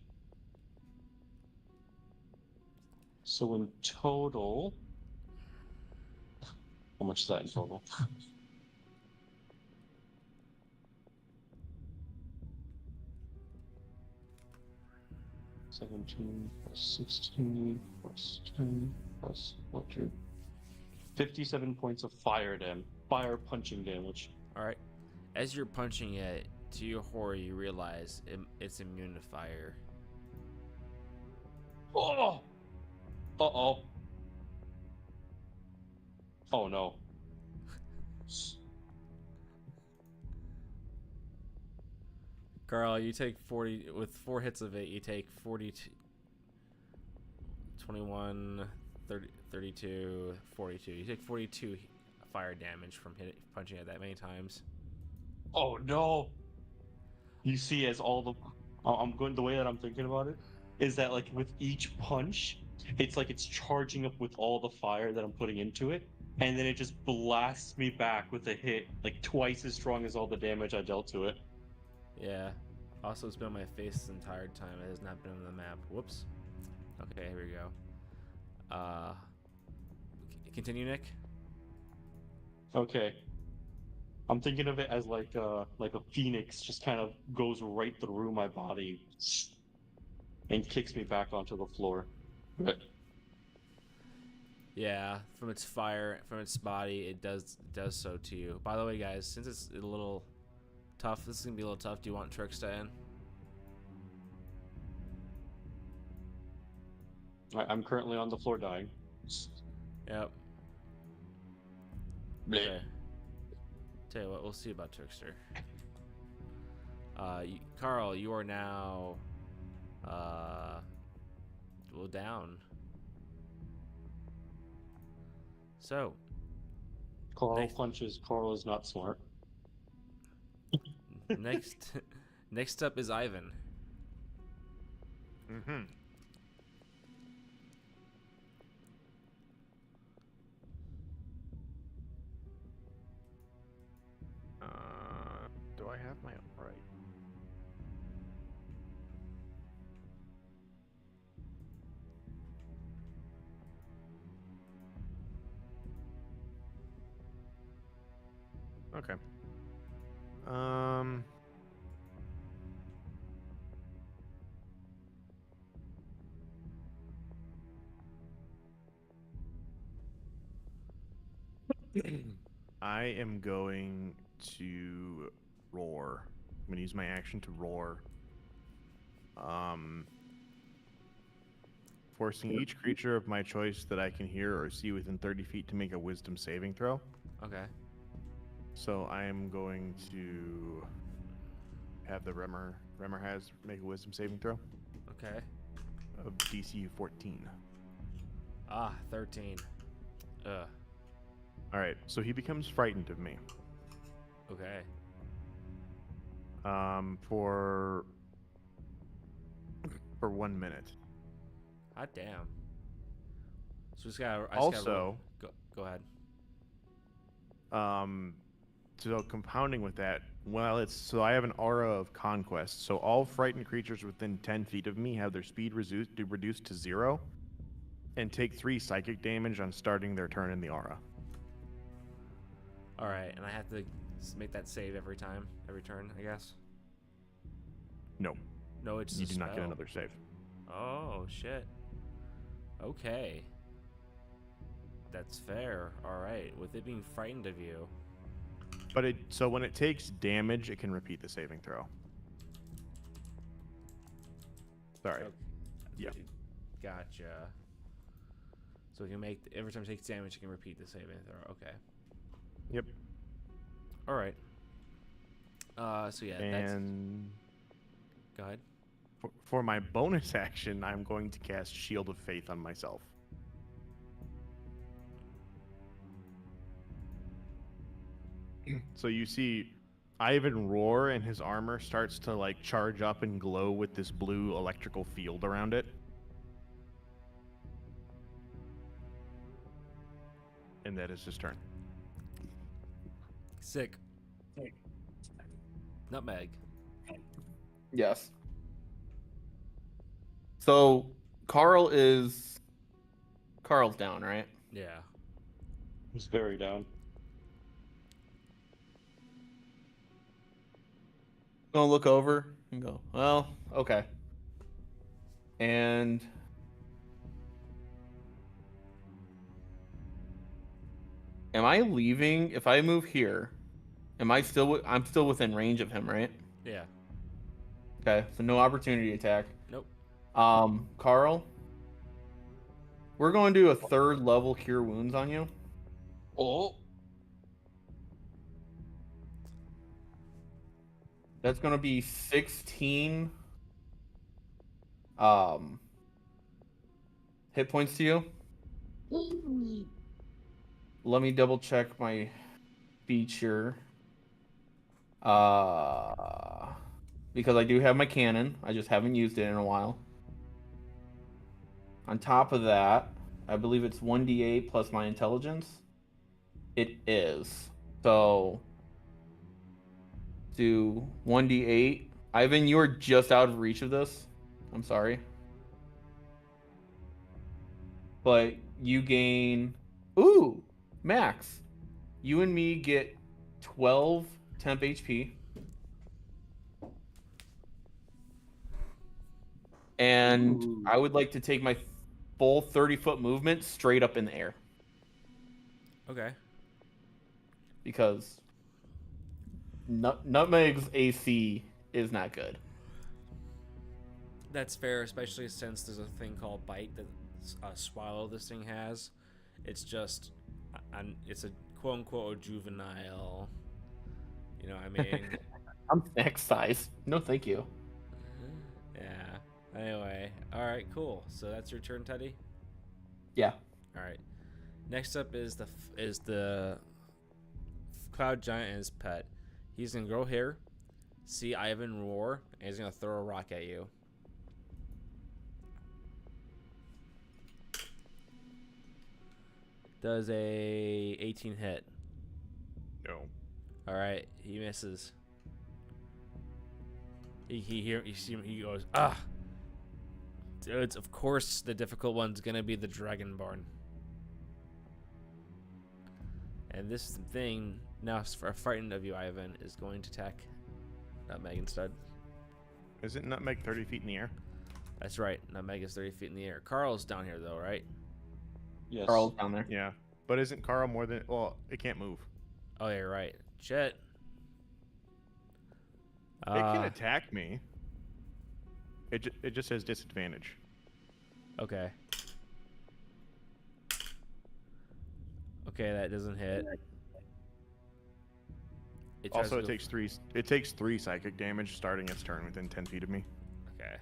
So in total, how much is that in total? $17 plus 16 plus 10 plus 14. 57 points of fire punching damage. All right. As you're punching it, to your horror, you realize it's immune to fire. Oh! Uh-oh. Oh no. Carl, you take 40 with 4 hits of it. You take 42. 21, 30, 32, 42. You take 42 fire damage from punching it that many times. Oh no! You see, as all the I'm going the way that I'm thinking about it is that like with each punch, it's like it's charging up with all the fire that I'm putting into it, and then it just blasts me back with a hit like twice as strong as all the damage I dealt to it. Yeah. Also, it's been on my face this entire time. It has not been on the map. Whoops. Okay, here we go. Continue, Nick. Okay. I'm thinking of it as like a phoenix just kind of goes right through my body and kicks me back onto the floor. But Yeah, from its fire, from its body, it does so to you. By the way, guys, since it's a little tough, this is gonna be a little tough. Do you want Tricksta in? I'm currently on the floor dying. Yep. Bleh. Okay. Tell you what, we'll see about Trickster. Carl, you are now, well, down. So, Carl Next- punches. Carl is not smart. next, next up is Ivan. Mm-hmm. Do I have my right? Okay. I am going to roar. I'm going to use my action to roar. Forcing each creature of my choice that I can hear or see within 30 feet to make a wisdom saving throw. Okay. So I am going to have the Remmer has make a wisdom saving throw Okay. of DC 14. 13. Ugh. All right, so he becomes frightened of me. Okay. For 1 minute. Hot damn. So just gotta. Also, go ahead. So compounding with that, so I have an aura of conquest. So all frightened creatures within 10 feet of me have their speed reduced to 0, and take 3 psychic damage on starting their turn in the aura. All right, and I have to make that save every time, every turn, I guess. No, No, it's you a do not get spell. another save. Oh shit. Okay. That's fair. All right. With it being frightened of you. But so when it takes damage, it can repeat the saving throw. Sorry. Okay. Yeah. Gotcha. So it can make every time it takes damage, it can repeat the saving throw. Okay. Yep. All right. So yeah. And Go ahead. for my bonus action, I'm going to cast Shield of Faith on myself. So you see Ivan roar, and his armor starts to like charge up and glow with this blue electrical field around it. And that is his turn. Sick. Nutmeg. Yes. So Carl's down, right? Yeah. He's very down. Gonna look over and go, well, okay. And am I leaving? If I move here, I'm still within range of him, right? Yeah. Okay, so no opportunity attack. Nope. Carl, we're going to do a 3rd level cure wounds on you. Oh, That's going to be 16 hit points to you. Let me double check my feature. Because I do have my cannon. I just haven't used it in a while. On top of that, I believe it's 1d8 plus my intelligence. It is. So, do 1d8. Ivan, you are just out of reach of this. I'm sorry. But you gain. Ooh! Max. You and me get 12 temp HP. And Ooh. I would like to take my full 30-foot movement straight up in the air. Okay. Because Nutmeg's AC is not good. That's fair, especially since there's a thing called bite that swallow this thing has. It's just, it's a quote unquote juvenile. You know what I mean? I'm next size. No, thank you. Yeah. Anyway, all right, cool. So that's your turn, Teddy. Yeah. All right. Next up is the cloud giant and his pet. He's gonna grow hair, see Ivan roar, and he's gonna throw a rock at you. Does a 18 hit? No. All right, he misses. He goes, ah. Dudes, of course the difficult one's gonna be the Dragonborn. And this thing, now frightened of you, Ivan, is going to attack Nutmeg instead. Isn't Nutmeg 30 feet in the air? That's right, Nutmeg is 30 feet in the air. Carl's down here though, right? Yes. Carl's down there. Yeah. But isn't Carl more than... Well, it can't move. Oh, yeah, right. Shit. It can attack me. It just has disadvantage. Okay. Okay, that doesn't hit. Also, it takes three psychic damage starting its turn within 10 feet of me. Okay.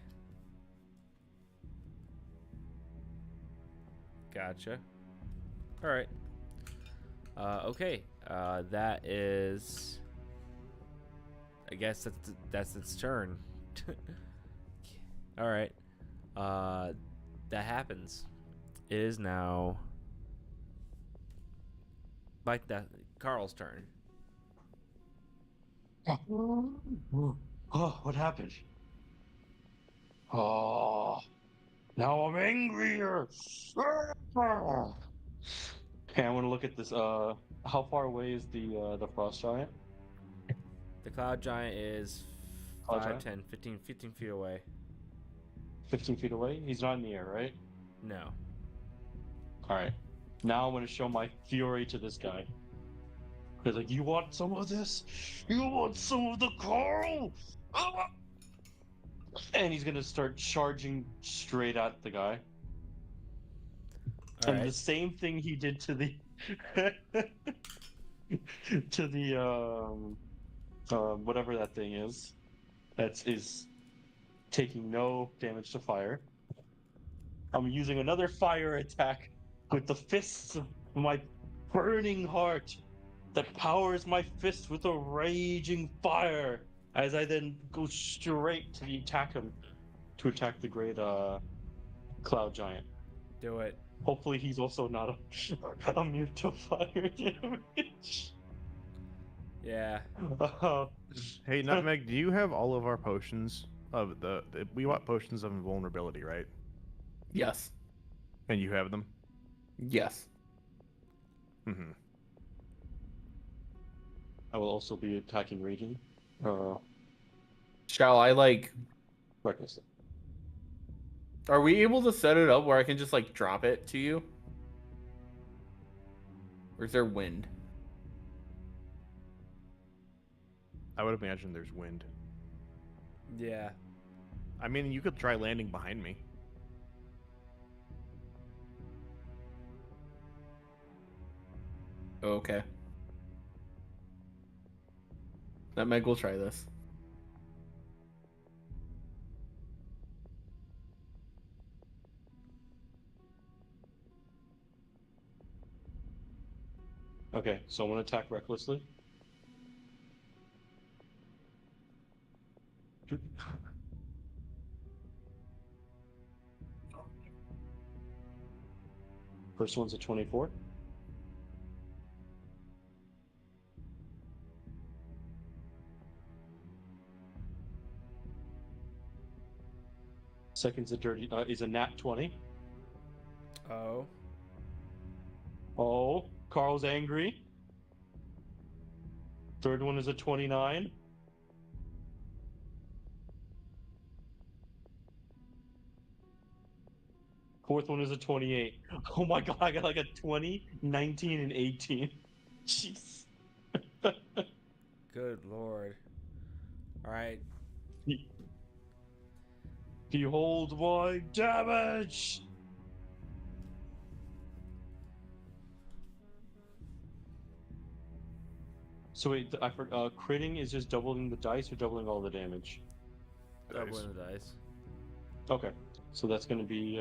Gotcha. All right. Okay. That is. I guess that's its turn. All right. That happens. It is now. Like that, Carl's turn. Oh, what happened? Oh, now I'm angrier. Okay, I want to look at this. How far away is the frost giant? The cloud giant is Cloud 5, giant? 10, 15 feet away. 15 feet away. He's not in the air, right? No. All right. Now I'm going to show my fury to this guy. He's like, you want some of this? You want some of the Carl? Ah! And he's going to start charging straight at the guy. All And the right. same thing he did to the to the whatever that thing is, that is taking no damage to fire. I'm using another fire attack with the fists of my burning heart that powers my fist with a raging fire as I then go straight to attack the great cloud giant. Do it. Hopefully he's also not immune to fire damage. Yeah. Hey, Nutmeg, do you have all of our potions of we want potions of invulnerability, right? Yes. And you have them? Yes. Mm-hmm. I will also be attacking raging. Shall I Reckless. Are we able to set it up where I can just drop it to you? Or is there wind? I would imagine there's wind. Yeah. I mean, you could try landing behind me. Okay. Nutmeg will try this. Okay, so I'm gonna attack recklessly. First one's a 24. Second's is a nat 20. Oh. Oh, Carl's angry. Third one is a 29. Fourth one is a 28. Oh my god, I got like a 20, 19, and 18. Jeez. Good lord. All right. Behold my damage! So wait, I forgot. Critting is just doubling the dice or doubling all the damage? Doubling the dice. Okay, so that's going to be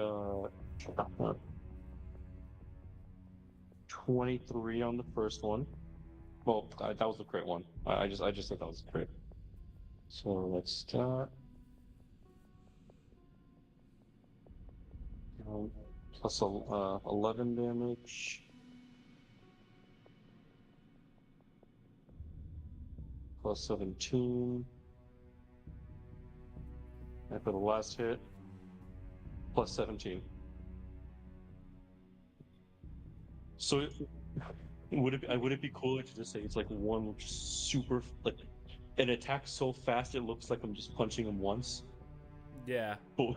23 on the first one. Well, that was the crit one. I just said that was a crit. So let's start. Plus 11 damage. Plus 17. And for the last hit, plus 17. So would it be cooler to just say it's like one super like an attack so fast it looks like I'm just punching him once? Yeah. But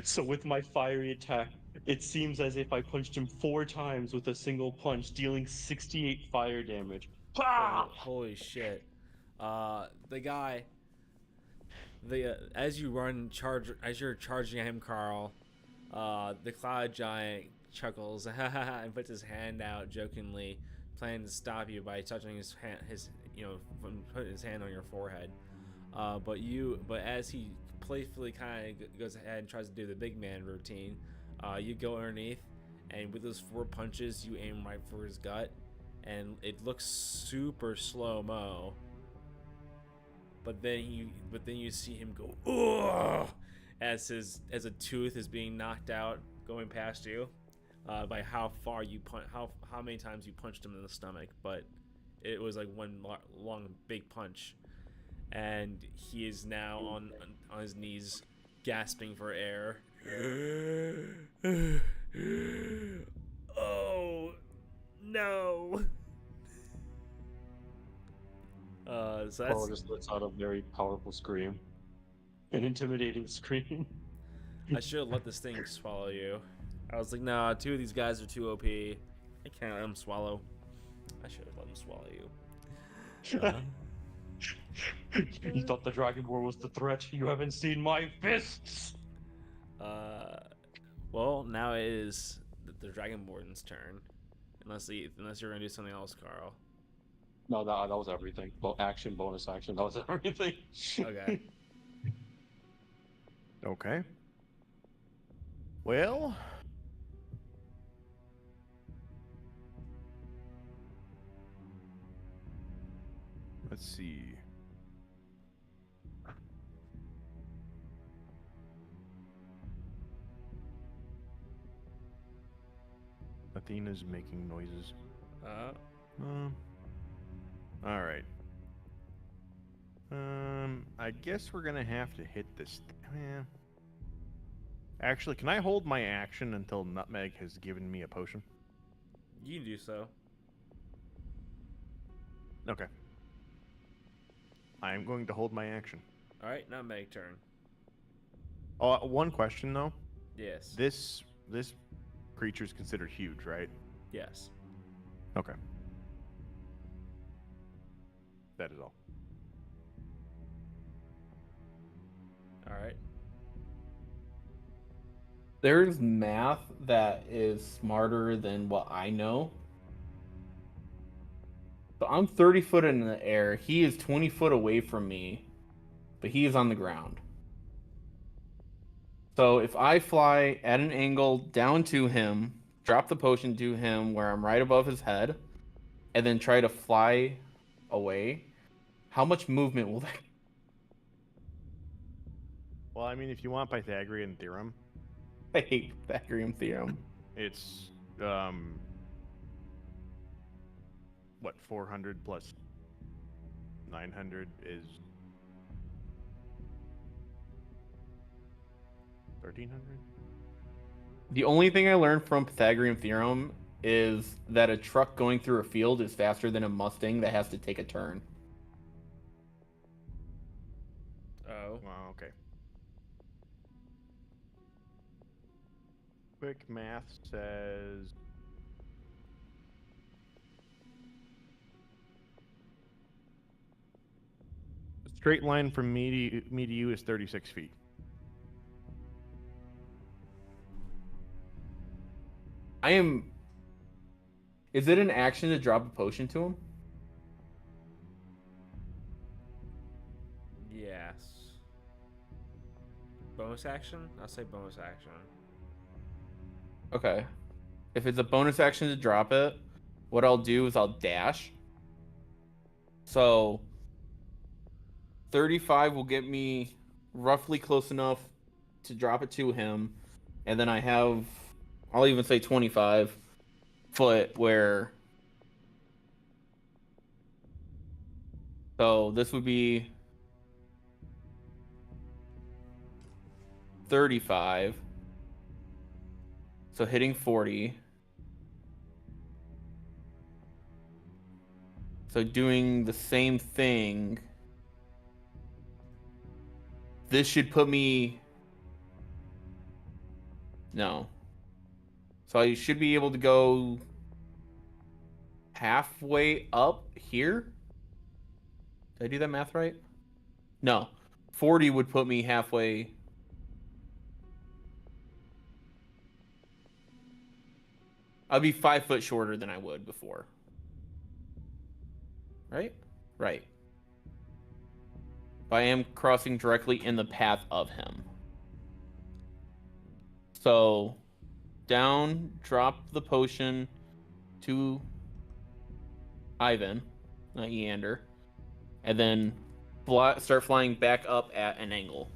so with my fiery attack, it seems as if I punched him 4 times with a single punch, dealing 68 fire damage. Holy shit. The guy. As you're charging at him, Carl. The cloud giant chuckles and puts his hand out jokingly, planning to stop you by touching his hand, from putting his hand on your forehead. But as he playfully kind of goes ahead and tries to do the big man routine, you go underneath, and with those 4 punches, you aim right for his gut, and it looks super slow mo. But then you see him go ugh, as a tooth is being knocked out, going past you, by how far you how many times you punched him in the stomach. But it was like one long big punch, and he is now on his knees, gasping for air. Oh no! So Carl that's. just lets out a very powerful scream, an intimidating scream. I should have let this thing swallow you. I was like, nah, 2 of these guys are too OP. I can't let them swallow. I should have let them swallow you. You thought the Dragonborn was the threat? You haven't seen my fists! Well, now it is the Dragonborn's turn. Unless you're gonna do something else, Carl. No, that was everything. Well, action, bonus action, that was everything. Okay. Okay. Well, let's see. Athena's making noises. All right. I guess we're gonna have to hit this. Actually, can I hold my action until Nutmeg has given me a potion? You can do so. Okay. I am going to hold my action. All right, now Meg turn. Oh, one question though. Yes. This creature is considered huge, right? Yes. Okay. That is all. All right. There's math that is smarter than what I know. So I'm 30 foot in the air. He is 20 foot away from me, but he is on the ground. So if I fly at an angle down to him, drop the potion to him where I'm right above his head, and then try to fly away, how much movement will that? Well, I mean, if you want Pythagorean theorem, I hate Pythagorean theorem. it's what 400 plus 900 is 1300. The only thing I learned from Pythagorean theorem is that a truck going through a field is faster than a Mustang that has to take a turn. Oh. Well, okay. Quick math says a straight line from me to you is 36 feet. I am. Is it an action to drop a potion to him? Yes. Bonus action? I'll say bonus action. Okay. If it's a bonus action to drop it, what I'll do is I'll dash. So 35 will get me roughly close enough to drop it to him. And then I have, I'll even say 25 foot where. So this would be 35. So hitting 40. So doing the same thing. This should put me. No. So I should be able to go halfway up here. Did I do that math right? No. 40 would put me halfway. I'd be 5 foot shorter than I would before. Right? Right. But I am crossing directly in the path of him. So, down, drop the potion to Ivan, not Eander, and then start flying back up at an angle.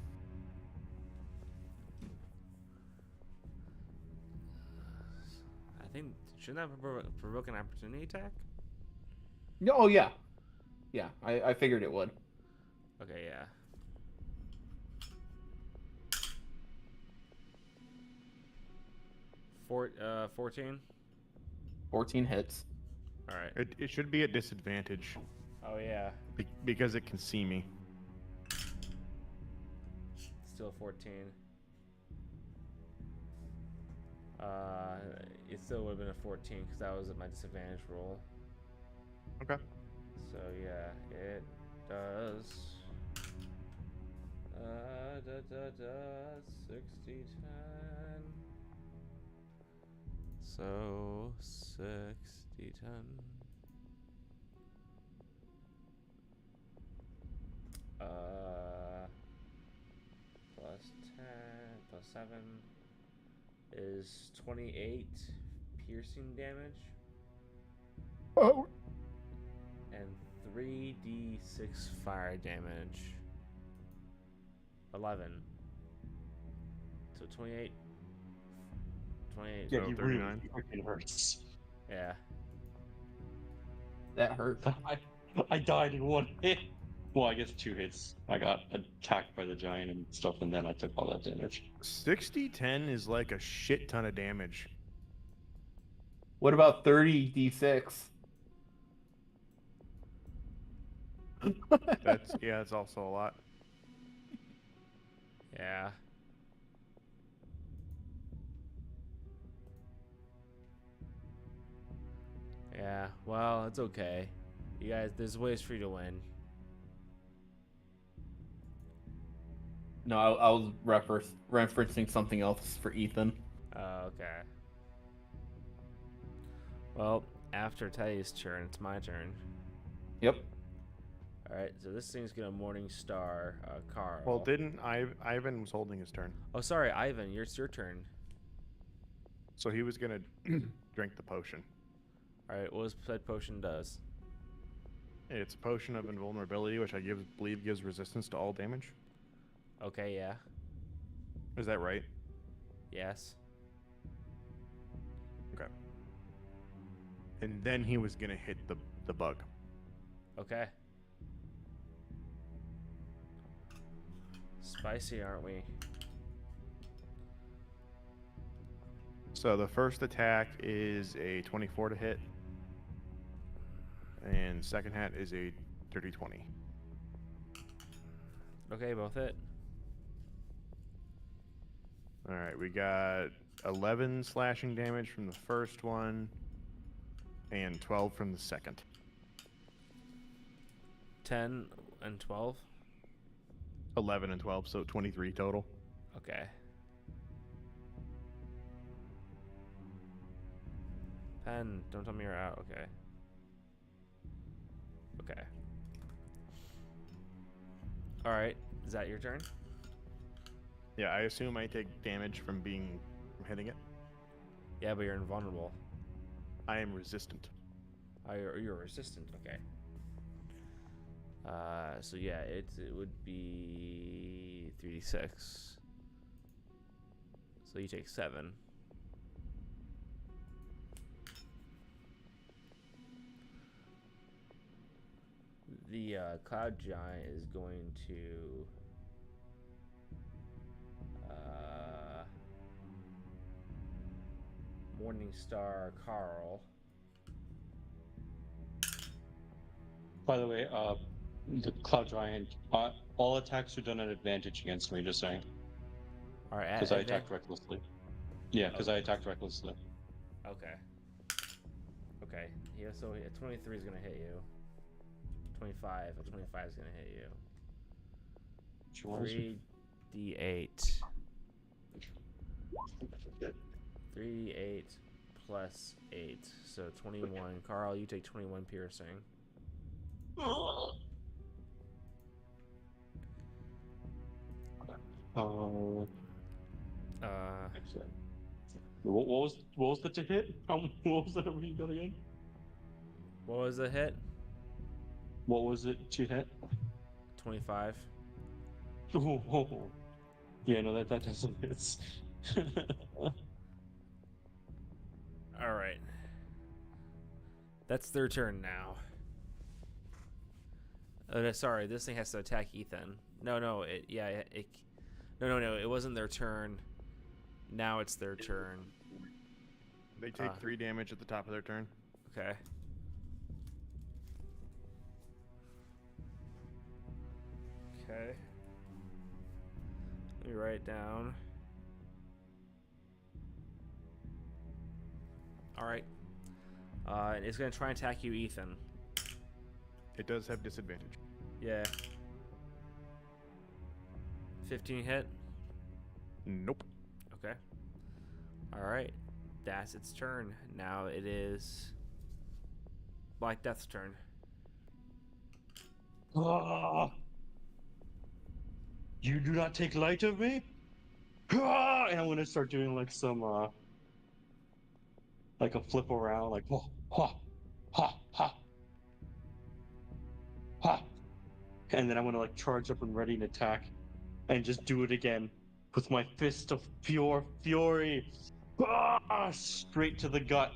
I think shouldn't that provoke an opportunity attack? Oh yeah, yeah. I figured it would. Okay, yeah. Four, 14. 14 hits. All right. It should be at disadvantage Oh yeah. because it can see me. Still 14. It still would have been a 14 because that was my disadvantage roll. Okay. So yeah, it does. 60, 10. So 60, 10. Plus 10 plus 7 is 28 piercing damage. Oh. And 3d6 fire damage. 11. So 28. 28. Yeah, So you 39. really freaking hurts. Yeah. That hurt. I died in one hit. Well, I guess 2 hits. I got attacked by the giant and stuff, and then I took all that damage. 60-10 is like a shit ton of damage. What about 30d6? That's also a lot. Yeah. Yeah, well, it's okay. You guys, there's ways for you to win. No, I was referencing something else for Ethan. Oh, okay. Well, after Teddy's turn, it's my turn. Yep. Alright, so this thing's gonna Morning Star Carl. Well, didn't Ivan was holding his turn? Oh, sorry, Ivan, it's your turn. So he was gonna drink the potion. All right, what said potion does? It's a potion of invulnerability, which I believe gives resistance to all damage. Okay, yeah. Is that right? Yes. Okay. And then he was gonna hit the bug. Okay. Spicy, aren't we? So the first attack is a 24 to hit, and second hit is a dirty 20. Okay, both hit. All right, we got 11 slashing damage from the first one, and 12 from the second. 10 and 12. 11 and 12, so 23 total. Okay. Pen, don't tell me you're out. Okay. Okay. All right. Is that your turn? Yeah, I assume I take damage from hitting it. Yeah, but you're invulnerable. I am resistant. Oh, you're resistant. Okay. So yeah, it would be 3d6. So you take 7. The cloud giant is going to Morningstar Carl. By the way, the Cloud Giant, all attacks are done at advantage against me, just saying. All right, Because I attacked recklessly. Yeah, because I attacked recklessly. Okay. Okay. Yeah, so 23 is going to hit you. 25. 25 is going to hit you. 3d8. 3d8 plus 8. So 21. Carl, you take 21 piercing. What was the to hit? What was the number you got again? What was the hit? What was it to hit? 25. Oh. Yeah, no, that doesn't hit. All right. That's their turn now. Sorry, this thing has to attack Ethan. No, no, no, it wasn't their turn. Now it's their turn. They take 3 damage at the top of their turn. Okay. Okay. Let me write it down. All right. It's gonna try and attack you, Ethan. It does have disadvantage. Yeah. 15 hit. Nope. Okay. All right. That's its turn. Now it is Black Death's turn. You do not take light of me? And I'm gonna start doing like some like a flip around, like ha ha ha ha ha, and then I'm gonna like charge up and ready and attack, and just do it again with my fist of pure fury, straight to the gut.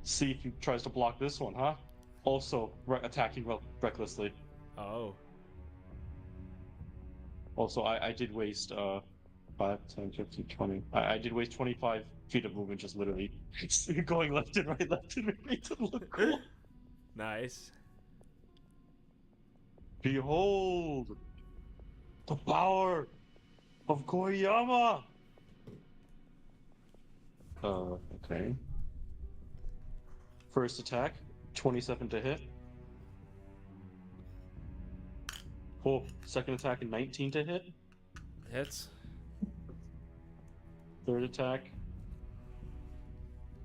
See if he tries to block this one, huh? Also attacking recklessly. Oh. Also, I did waste 5, 10, 15, 20. I did waste 25 feet of movement just literally going left and right to look cool. Nice. Behold the power of Koyama! Okay. First attack, 27 to hit. Oh, second attack, 19 to hit. Hits. Third attack,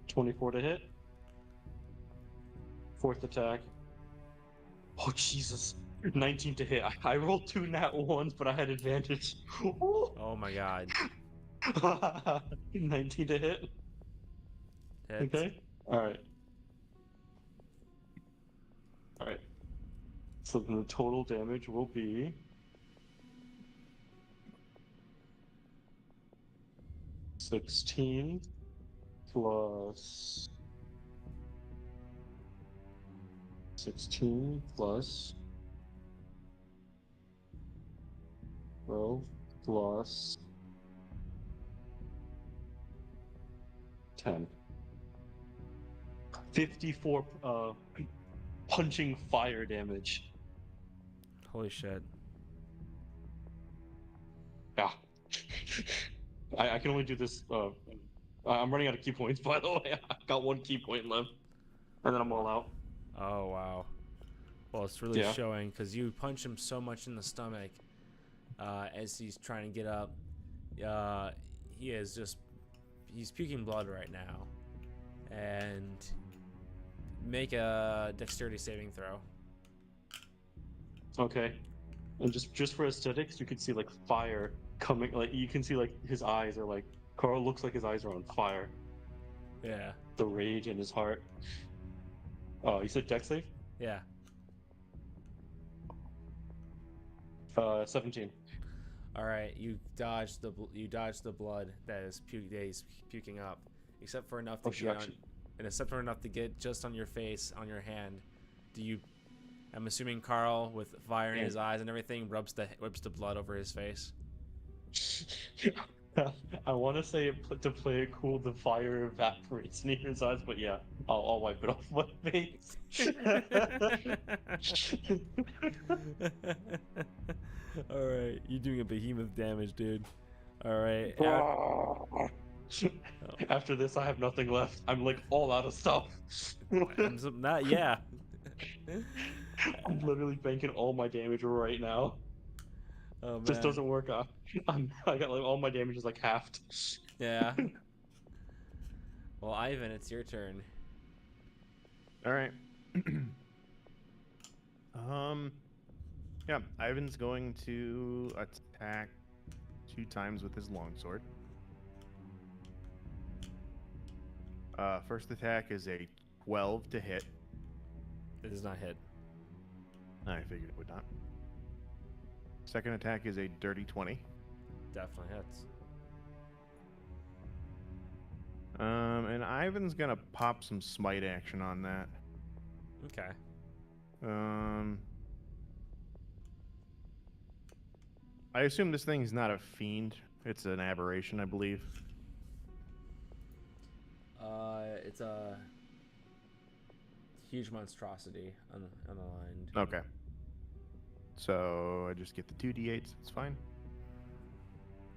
24 to hit. Fourth attack, oh Jesus, 19 to hit. I rolled 2 nat 1s, but I had advantage. Oh my god. 19 to hit. Hits. Okay. All right. All right. So then the total damage will be 16 plus 16 plus 12 plus 10. 54 punching fire damage. Holy shit. Yeah. I can only do this. I'm running out of key points, by the way. I've got 1 key point left, and then I'm all out. Oh, wow. Well, it's really Yeah. showing because you punch him so much in the stomach as he's trying to get up. He is just. He's puking blood right now. And make a dexterity saving throw. Okay. And just for aesthetics, you can see like fire coming. Like you can see like his eyes are like. Carl looks like his eyes are on fire. Yeah. The rage in his heart. Oh, you said dex save? Yeah. 17. All right. You dodge the blood that is he's puking up, except for enough to get on, and except for enough to get just on your face, on your hand. Do you? I'm assuming Carl, with fire in his eyes and everything, whips the blood over his face. I want to say to play it cool, the fire evaporates near his eyes, but yeah, I'll wipe it off my face. All right, you're doing a behemoth damage, dude. All right. After this, I have nothing left. I'm like all out of stuff. Not yeah. I'm literally banking all my damage right now. Oh man. Just doesn't work out. I got like all my damage is like halved. Yeah. Well, Ivan, it's your turn. All right. Yeah, Ivan's going to attack 2 times with his longsword. First attack is a 12 to hit. It does not hit. I figured it would not. Second attack is a dirty 20. Definitely hits. And Ivan's gonna pop some smite action on that. Okay. I assume this thing's not a fiend. It's an aberration, I believe. It's a huge monstrosity unaligned. Okay. So I just get the 2d8s. It's fine.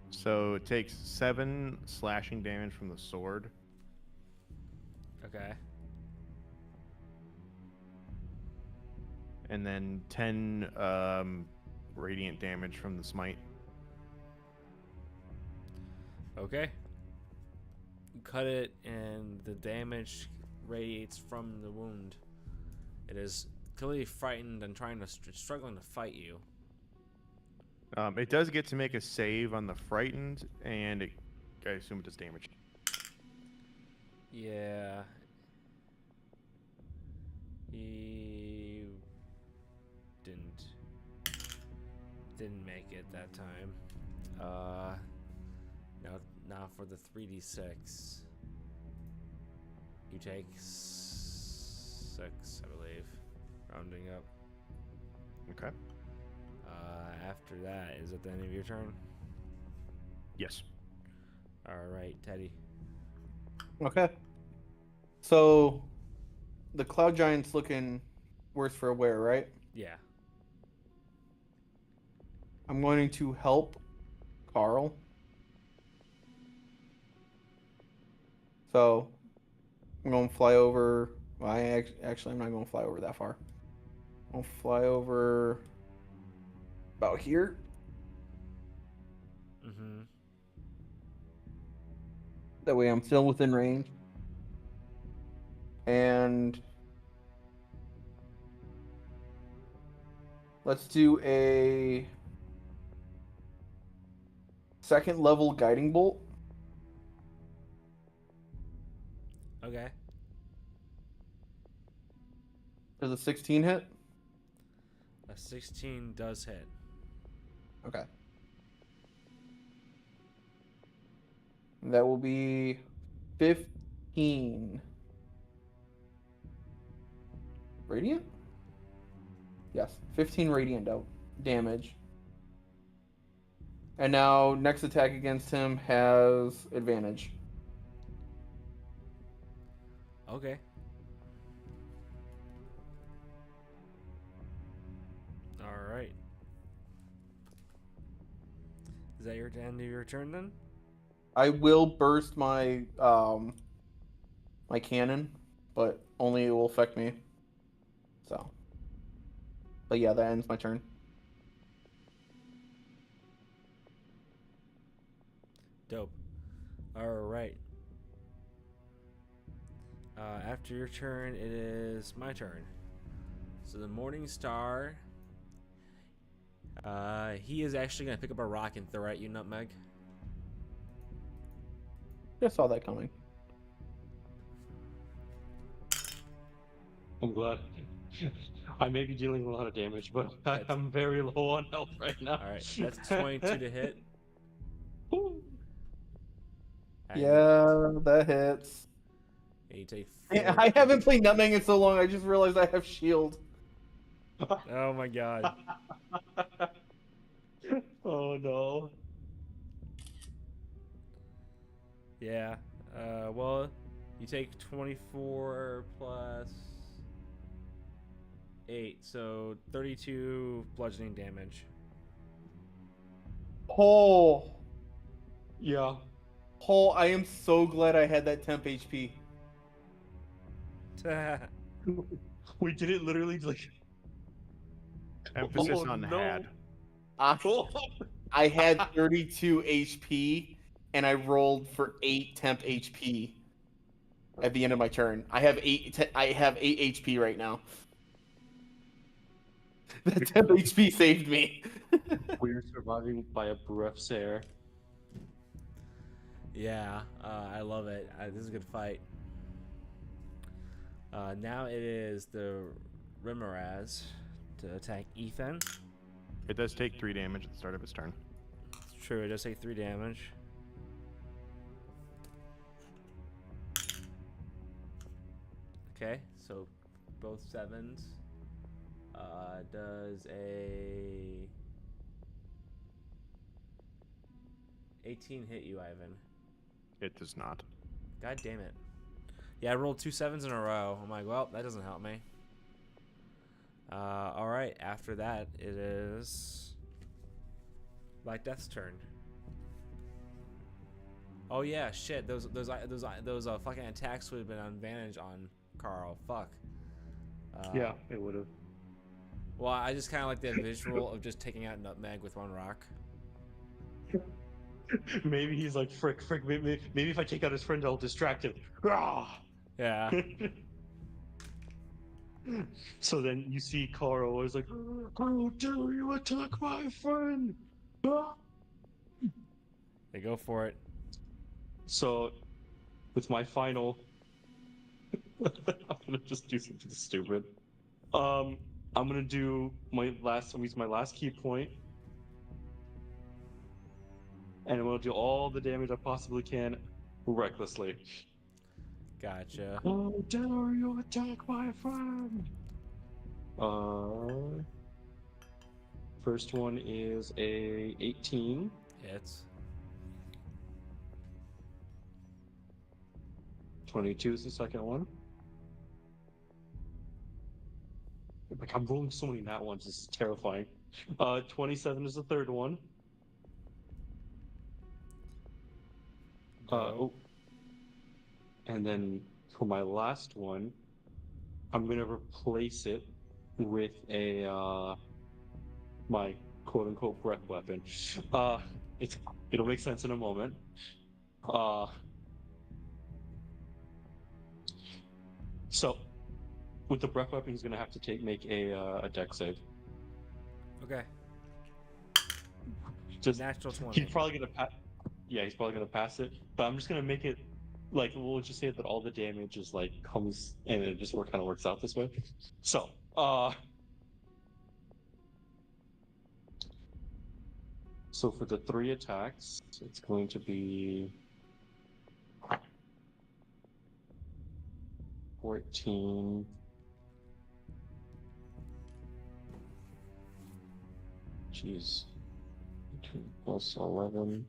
So it takes 7 slashing damage from the sword. Okay. And then 10 radiant damage from the smite. Okay. You cut it, and the damage radiates from the wound. It is clearly frightened and struggling to fight you. It does get to make a save on the frightened, and I assume it does damage. Yeah. He didn't make it that time. Now for the 3d6. You take 6, I believe, rounding up. Okay. After that, is it the end of your turn? Yes. All right, Teddy. Okay. So, the Cloud Giant's looking worse for wear, right? Yeah. I'm going to help Carl. So, I'm going to fly over. Well, actually, I'm not going to fly over that far. I'll fly over about here. Mm-hmm. That way I'm still within range. And let's do a second level guiding bolt. Okay. Does a 16 hit? A 16 does hit. Okay. That will be 15 radiant? Yes, 15 radiant damage. And now next attack against him has advantage. Okay. All right. Is that your end of your turn then? I will burst my cannon, but only it will affect me. So. But yeah, that ends my turn. Dope. All right. After your turn, it is my turn. So the Morning Star, he is actually gonna pick up a rock and throw at you, Nutmeg. Just saw that coming. I'm glad. I may be dealing a lot of damage, but I'm very low on health right now. All right, that's 22 to hit. Woo. And Yeah, that hits. you take I 4. haven't played Nutmeg in so long, I just realized I have shield. Oh my god. Oh no. Yeah. Well, you take 24 plus 8, so 32 bludgeoning damage. Oh, Yeah. I am so glad I had that temp HP. We did it literally like. Emphasis Oh, on no. had. Oh. I had 32 HP, and I rolled for 8 temp HP at the end of my turn. I have 8 HP right now. That temp HP saved me. We're surviving by a breath's air. Yeah, I love it. This is a good fight. Now it is the Remoraz to attack Ethan. It does take 3 damage at the start of its turn. It's true, it does take 3 damage. Okay, so both 7s. Does a 18 hit you, Ivan? It does not. God damn it. Yeah, I rolled 2 7s in a row. I'm like, well, that doesn't help me. Alright, after that, it is Black Death's turn. Oh yeah, shit. Those fucking attacks would have been an advantage on Carl. Fuck. Yeah, it would have. Well, I just kind of like the visual of just taking out Nutmeg with 1 rock. Maybe he's like, frick, maybe if I take out his friend, I'll distract him. Ah! Yeah. So then you see Carl is like, how dare you attack my friend? Ah! They go for it. So, with my final, I'm gonna just do something stupid. I'm gonna do my last. I'm using my last key point, and I'm gonna do all the damage I possibly can, recklessly. Gotcha. How dare you attack my friend? First one is a 18. Hits. 22 is the second one. Like, I'm rolling so many nat ones, this is terrifying. 27 is the third one. Go. And then for my last one, I'm gonna replace it with a my quote unquote breath weapon. It'll make sense in a moment. So with the breath weapon, he's gonna have to make a deck save. Okay. Just Natural 20. he's probably gonna pass. Yeah, he's probably gonna pass it. But I'm just gonna make it like we'll just say that all the damage is like comes and it just kind of works out this way. So, so for the 3 attacks, it's going to be 14. Jeez. 18 plus 11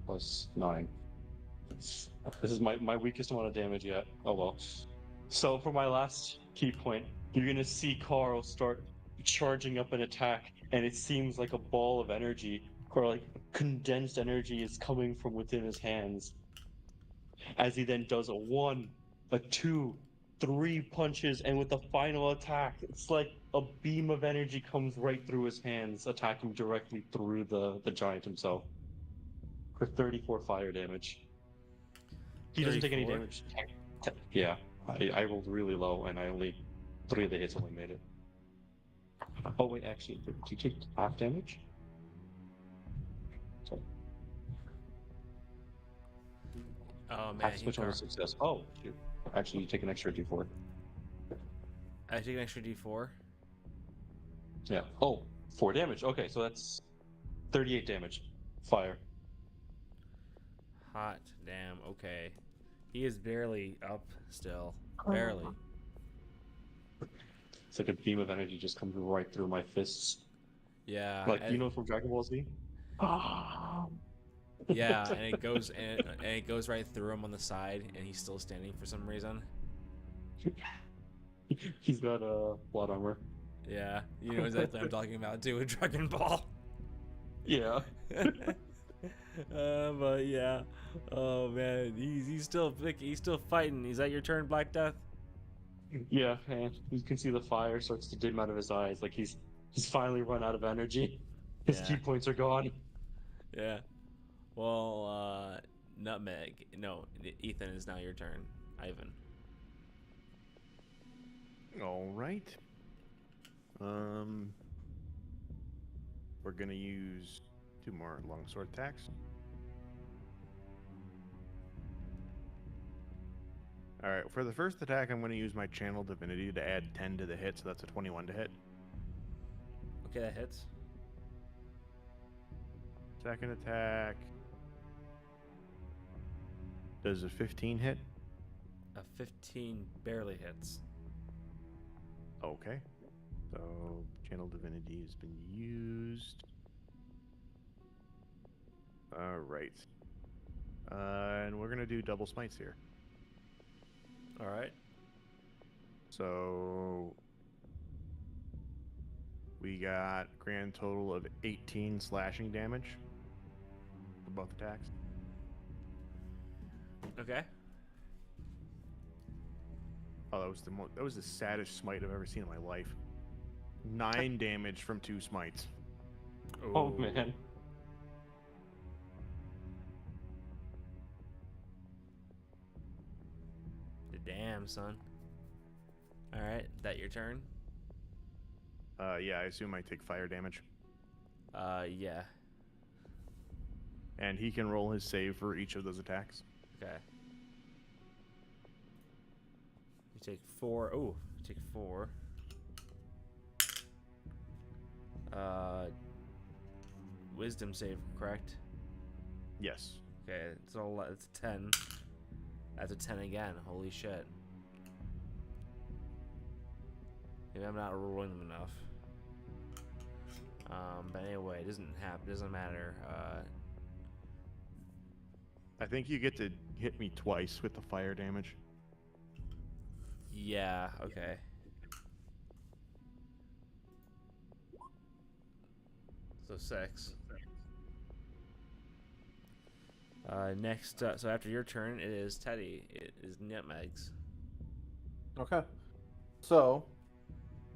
plus 9. This is my weakest amount of damage yet. Oh well. So for my last key point, you're gonna see Carl start charging up an attack, and it seems like a ball of energy or like condensed energy is coming from within his hands. As he then does a 1, a 2, 3 punches, and with the final attack, it's like a beam of energy comes right through his hands, attacking directly through the giant himself for 34 fire damage. He doesn't take any 34? damage. Yeah, I rolled really low, and I only 3 of the hits only made it. Oh wait, actually, did you take half damage? So, Oh man, half switch on a success. Oh, shoot. Actually, you take an extra d4. I take an extra d4. Yeah. Oh, 4 damage. Okay, so that's 38 damage. Fire. Hot damn. Okay, he is barely up still. Barely. It's like a beam of energy just comes right through my fists. Yeah. Like, you know from Dragon Ball Z? Yeah, and it goes and it goes right through him on the side, and he's still standing for some reason. He's got a plot armor. Yeah, you know exactly what I'm talking about too with Dragon Ball. Yeah. But yeah, oh man, he's still fighting. Is that your turn, Black Death? Yeah, and you can see the fire starts to dim out of his eyes. Like he's finally run out of energy. His Yeah. key points are gone. Yeah. Well, Nutmeg. No, Ethan, is now your turn. Ivan. All right. We're gonna use 2 more longsword attacks. All right. For the first attack, I'm gonna use my channel divinity to add 10 to the hit, so that's a 21 to hit. Okay, that hits. Second attack does a 15 hit. A 15 barely hits. Okay. So channel divinity has been used. All right. And we're gonna do double smites here. All right. So we got grand total of 18 slashing damage for both attacks. Okay. Oh, that was the saddest smite I've ever seen in my life. 9 damage from 2 smites. Oh man. Damn, son. All right, that your turn? Yeah, I assume I take fire damage. Yeah. And he can roll his save for each of those attacks. Okay. You take 4. Oh, you take 4. Wisdom save, correct? Yes. Okay, so it's 10. That's a 10 again. Holy shit. Maybe I'm not rolling them enough. But anyway, it doesn't matter. I think you get to hit me twice with the fire damage. Yeah, okay. So 6. Next, so after your turn, it is Teddy. It is Nutmegs. Okay. So,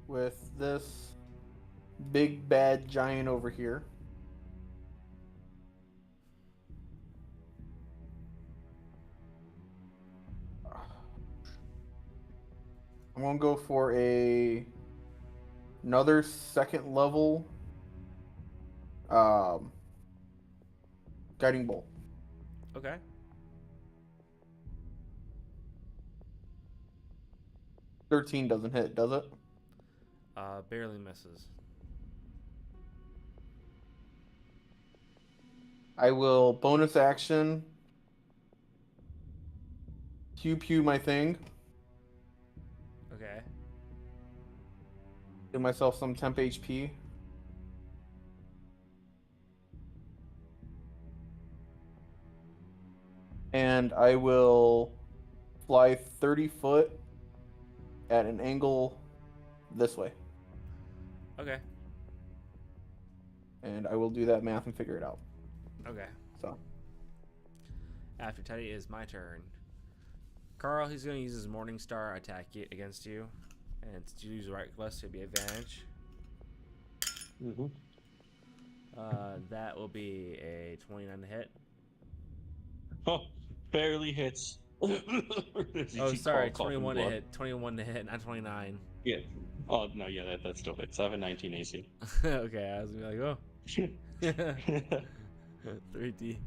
with this big bad giant over here, I'm gonna go for another second level guiding bolt. Okay. 13 doesn't hit, does it? Barely misses. I will bonus action. Pew pew my thing. Okay. Give myself some temp HP. And I will fly 30 foot at an angle this way. Okay. And I will do that math and figure it out. Okay. So, After Teddy, it is my turn. Carl, he's going to use his Morning Star attack against you. And to use Reckless, it'd be advantage. Mm-hmm. That will be a 29 to hit. Oh, barely hits. As you Oh, see sorry, Carl coughing 21 to blood. hit. 21 to hit, not 29. Yeah. Oh no, yeah, that still hits. I have a 19 AC. Okay, I was going to be like, oh. 3D.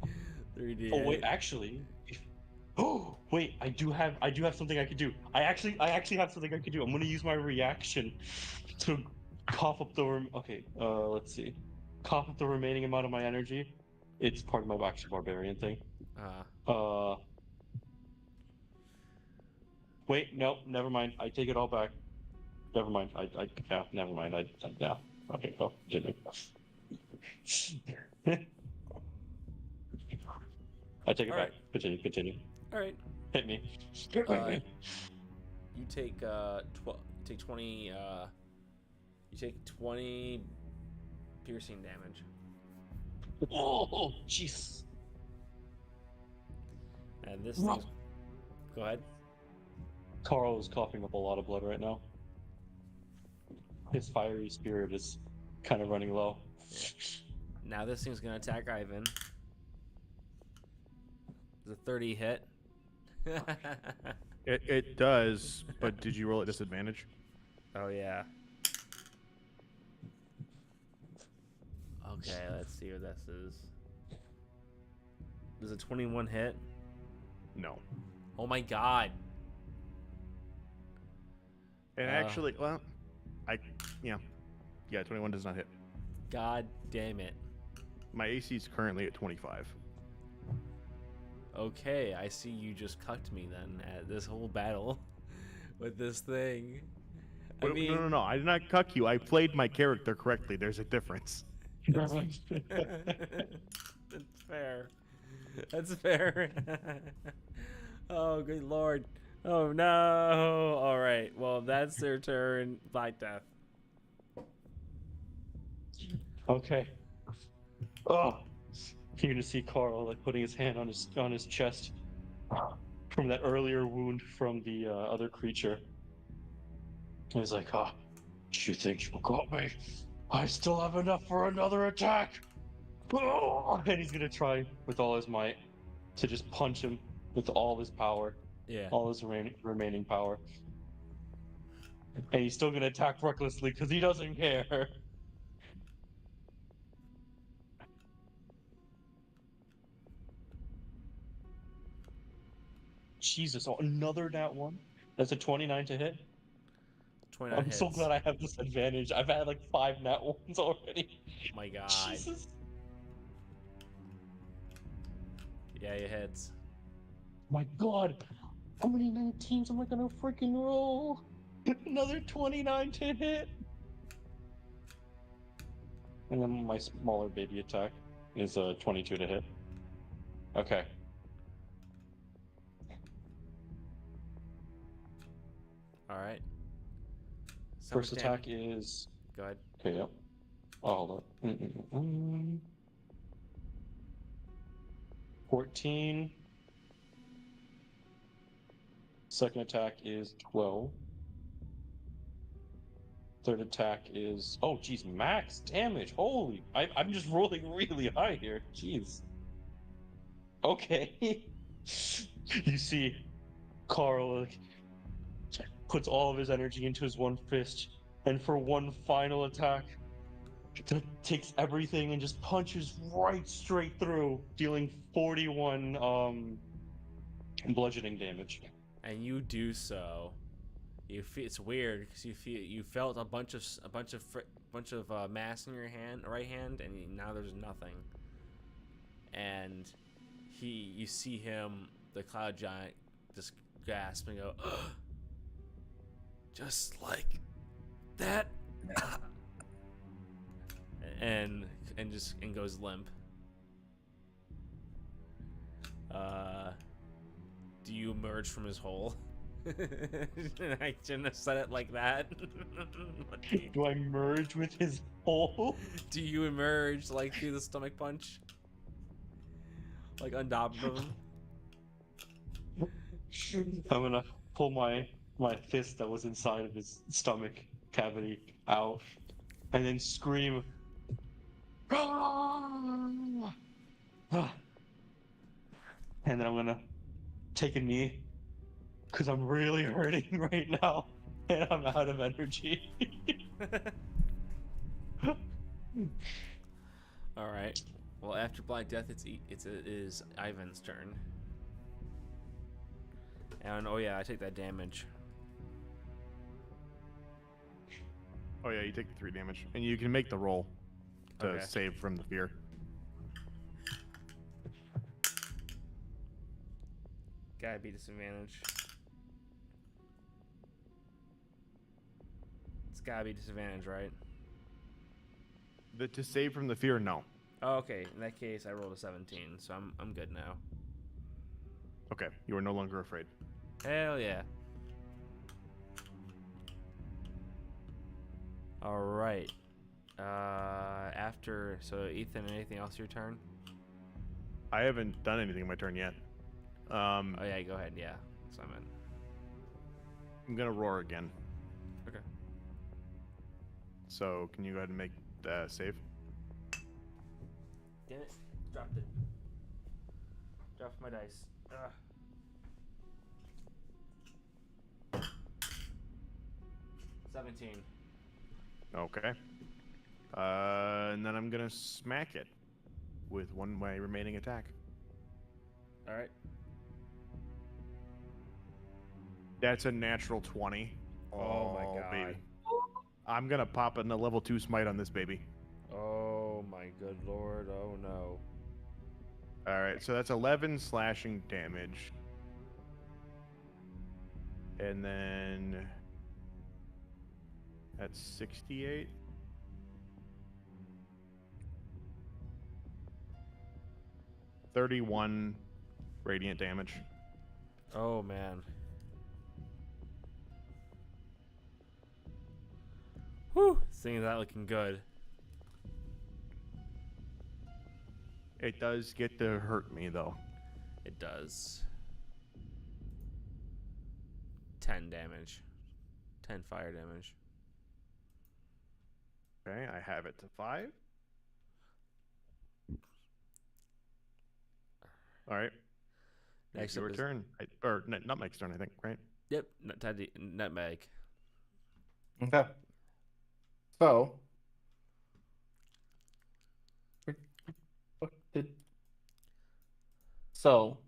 3D. Oh wait, actually, oh wait, I do have something I could do. I actually have something I could do. I'm gonna use my reaction to cough up the okay. Let's see, cough up the remaining amount of my energy. It's part of my actual barbarian thing. Wait, no, never mind. I take it all back. Never mind. Yeah, never mind. Yeah. Okay, go. Continue. I take it All back. right. Continue. All right. Hit me. You take 20 you take 20 piercing damage. Oh, jeez. And this thing's... Go ahead. Carl is coughing up a lot of blood right now. His fiery spirit is kind of running low. Now this thing's gonna attack Ivan. Does a 30 hit? It does, but did you roll at disadvantage? Oh yeah. Okay, let's see what this is. Does a 21 hit? No. Oh my god. And actually, well, yeah, 21 does not hit. God damn it. My AC is currently at 25. Okay, I see you just cucked me then at this whole battle with this thing. I Wait, mean, no, I did not cuck you. I played my character correctly. There's a difference. That's fair. That's fair. Oh, good lord. Oh no. All right. Well, that's their turn. Black Death. Okay. Oh, you're gonna see Carl like putting his hand on his chest from that earlier wound from the other creature. He's like, "Oh, you think you got me? I still have enough for another attack." Oh! And he's gonna try with all his might to just punch him with all his power, Yeah. all his remaining power. And he's still gonna attack recklessly because he doesn't care. Jesus, oh, another nat one? That's a 29 to hit? 29 I'm so hits. glad I have this advantage. I've had like 5 nat ones already. My god. Jesus. Yeah, it hits. My god. How many 19s am I gonna freaking roll? Another 29 to hit. And then my smaller baby attack is a 22 to hit. Okay. All right. First attack is... Go ahead. Okay, yep. Oh, hold on. 14. Second attack is 12. Third attack is... Oh, geez, max damage. Holy... I'm just rolling really high here. Jeez. Okay. You see Carl puts all of his energy into his one fist, and for one final attack, takes everything and just punches right straight through, dealing 41 bludgeoning damage. And you do so. You feel it's weird because you felt a bunch of mass in your right hand, and now there's nothing. And you see him, the cloud giant, just gasp and go, just like that, and goes limp. Do you emerge from his hole? I shouldn't have said it like that. Do I merge with his hole? Do you emerge like through the stomach punch? Like on top of him? I'm gonna pull my fist that was inside of his stomach cavity out, and then scream. "Ah!" And then I'm gonna take a knee, because I'm really hurting right now, and I'm out of energy. All right. Well, after Black Death, it is Ivan's turn. And oh yeah, I take that damage. Oh yeah, you take the 3 damage, and you can make the roll to Okay. save from the fear. Gotta be disadvantage. It's gotta be disadvantage, right? To save from the fear, no. Oh, okay. In that case, I rolled a 17, so I'm good now. Okay, you are no longer afraid. Hell yeah. All right. So Ethan, anything else your turn? I haven't done anything in my turn yet. Oh yeah, go ahead. Yeah, so I'm in. I'm gonna roar again. Okay. So can you go ahead and make the save? Damn it! Dropped it. Dropped my dice. Ugh. 17. Okay. And then I'm gonna smack it with my remaining attack. All right. That's a natural 20. Oh my god. Baby. I'm gonna pop in a level 2 smite on this baby. Oh my good lord. Oh no. All right, so that's 11 slashing damage. And then that's 68. $31 radiant damage. Oh man. Whew. Seeing that looking good. It does get to hurt me though. It does. 10 damage. 10 fire damage. Okay, I have it to 5. All right. Next It's your up is- turn. Not Mike's turn, I think, right? Yep, nutmeg. Okay. So. So,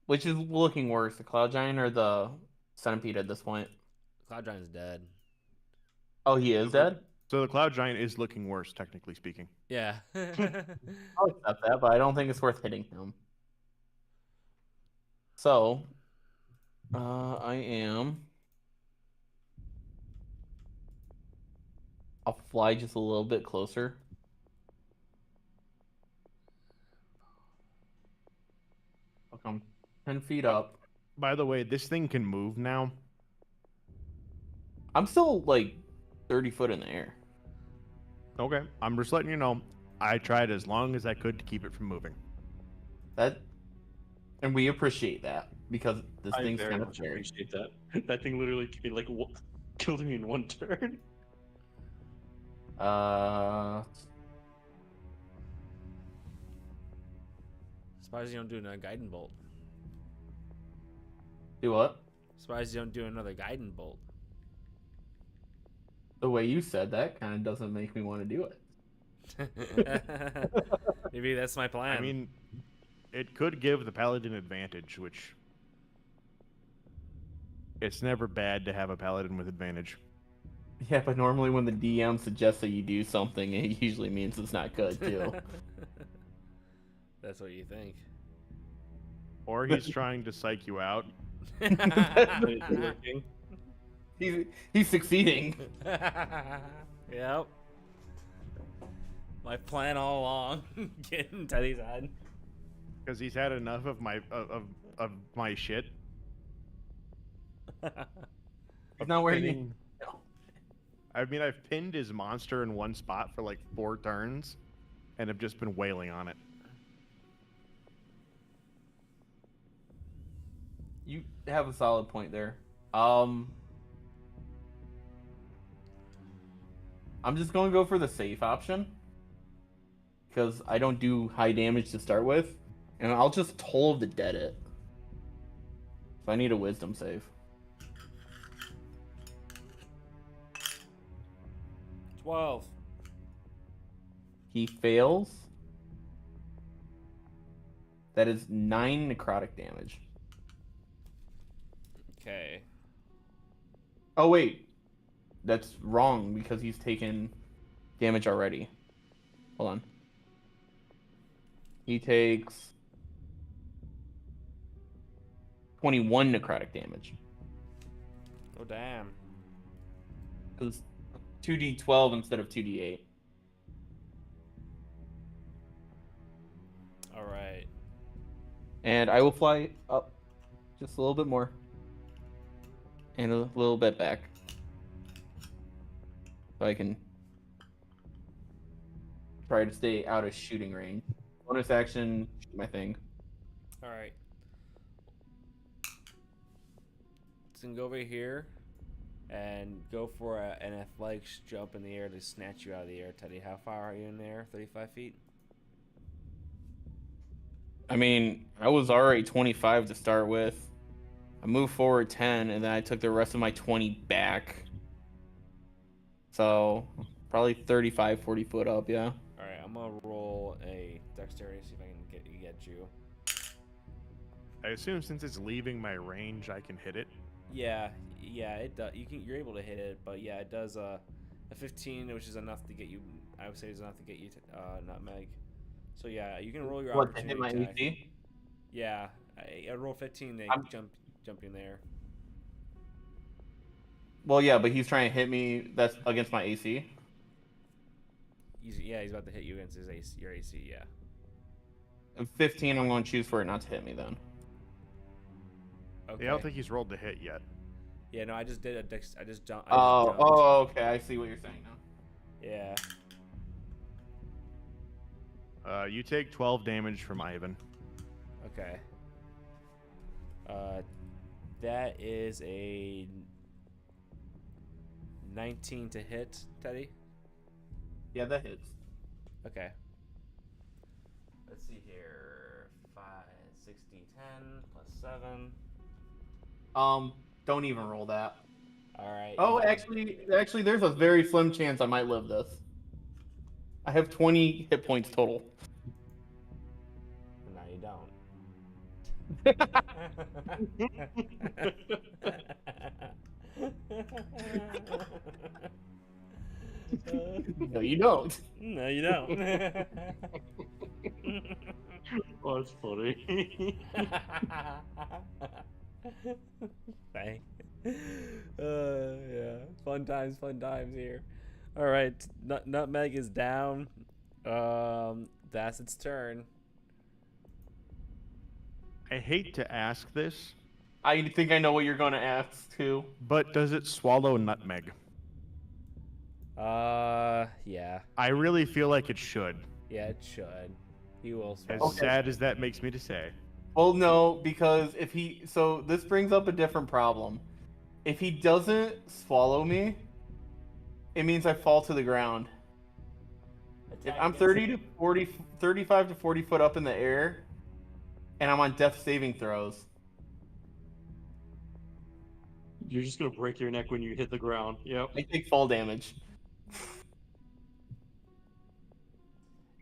which is looking worse, the Cloud Giant or the Centipede at this point? Cloud Giant's dead. Oh, he is dead? So the Cloud Giant is looking worse, technically speaking. Yeah. I'll accept that, but I don't think it's worth hitting him. So, I'll fly just a little bit closer. I'll come 10 feet up. By the way, this thing can move now. I'm still like 30 foot in the air. Okay, I'm just letting you know. I tried as long as I could to keep it from moving. And we appreciate that because this I thing's very kind of much scary. appreciate that. That thing literally killed me in one turn. Surprised you don't do another guiding bolt. Do what? Surprised you don't do another guiding bolt. The way you said that kind of doesn't make me want to do it. Maybe that's my plan. I mean, it could give the paladin advantage, which it's never bad to have a paladin with advantage. Yeah, but normally when the DM suggests that you do something, it usually means it's not good too. That's what you think. Or he's trying to psych you out. It's working. He's succeeding. Yep. My plan all along, getting Teddy's head. Because he's had enough of my shit. He's not wearing it. Pinning- I mean, I've pinned his monster in one spot for like 4 turns, and have just been wailing on it. You have a solid point there. I'm just gonna go for the safe option because I don't do high damage to start with, and I'll just Toll of the Dead it. So I need a Wisdom save. 12. He fails. That is 9 necrotic damage. Okay. Oh wait, that's wrong because he's taken damage already. Hold on. He takes 21 necrotic damage. Oh, damn. It was 2d12 instead of 2d8. All right. And I will fly up just a little bit more. And a little bit back. So I can try to stay out of shooting range. Bonus action, shoot my thing. All right. So go over here and go for an athletics jump in the air to snatch you out of the air, Teddy. How far are you in the air? 35 feet? I mean, I was already 25 to start with. I moved forward 10, and then I took the rest of my 20 back. So, probably 35, 40 foot up, yeah. All right, I'm going to roll a dexterity, see if I can get you. I assume since it's leaving my range, I can hit it. Yeah, it does. You're able to hit it, but yeah, it does a 15, which is enough to get you. I would say is enough to get you nutmeg. So yeah, you can roll your What, to hit opportunity my attack. AC? Yeah, I roll 15. They jump in there. Well, yeah, but he's trying to hit me. That's against my AC. He's about to hit you against his AC, your AC. Yeah. And 15, I'm going to choose for it not to hit me then. Okay. Yeah, I don't think he's rolled the hit yet. Yeah, no, I just did a dex. I just jumped. Oh, okay. I see what you're saying now. Yeah. You take 12 damage from Ivan. Okay. That is a 19 to hit, Teddy. Yeah, that hits. Okay. Let's see here. 5, 60, 10 plus 7. Don't even roll that. All right. Oh, actually, there's a very slim chance I might live this. I have 20 hit points total. No, you don't. No, you don't. No, you don't. Oh, that's funny. Bang. Yeah. Fun times here. All right, Nutmeg is down. That's its turn. I hate to ask this, I think I know what you're going to ask too. but does it swallow nutmeg? Yeah. I really feel like it should. Yeah, it should. He will As swallow. sad as that makes me to say. Well, no, because so this brings up a different problem. If he doesn't swallow me, it means I fall to the ground. If I'm 35 to 40 foot up in the air, and I'm on death saving throws. You're just gonna break your neck when you hit the ground. Yep. I take fall damage.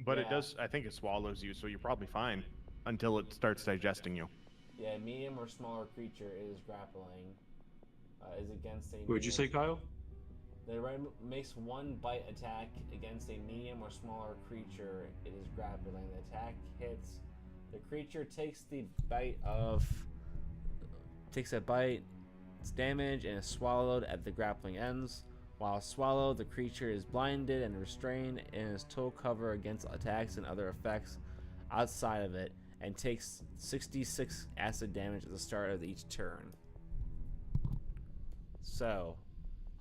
But it Yeah. does. I think it swallows you, so you're probably fine until it starts digesting you. Yeah, medium or smaller creature is grappling. Is against a. What'd you say, Kyle? The red makes one bite attack against a medium or smaller creature. It is grappling. The attack hits. The creature takes a bite, its damage, and is swallowed at the grappling ends. While swallowed, the creature is blinded and restrained and is total cover against attacks and other effects outside of it, and takes 66 acid damage at the start of each turn. So,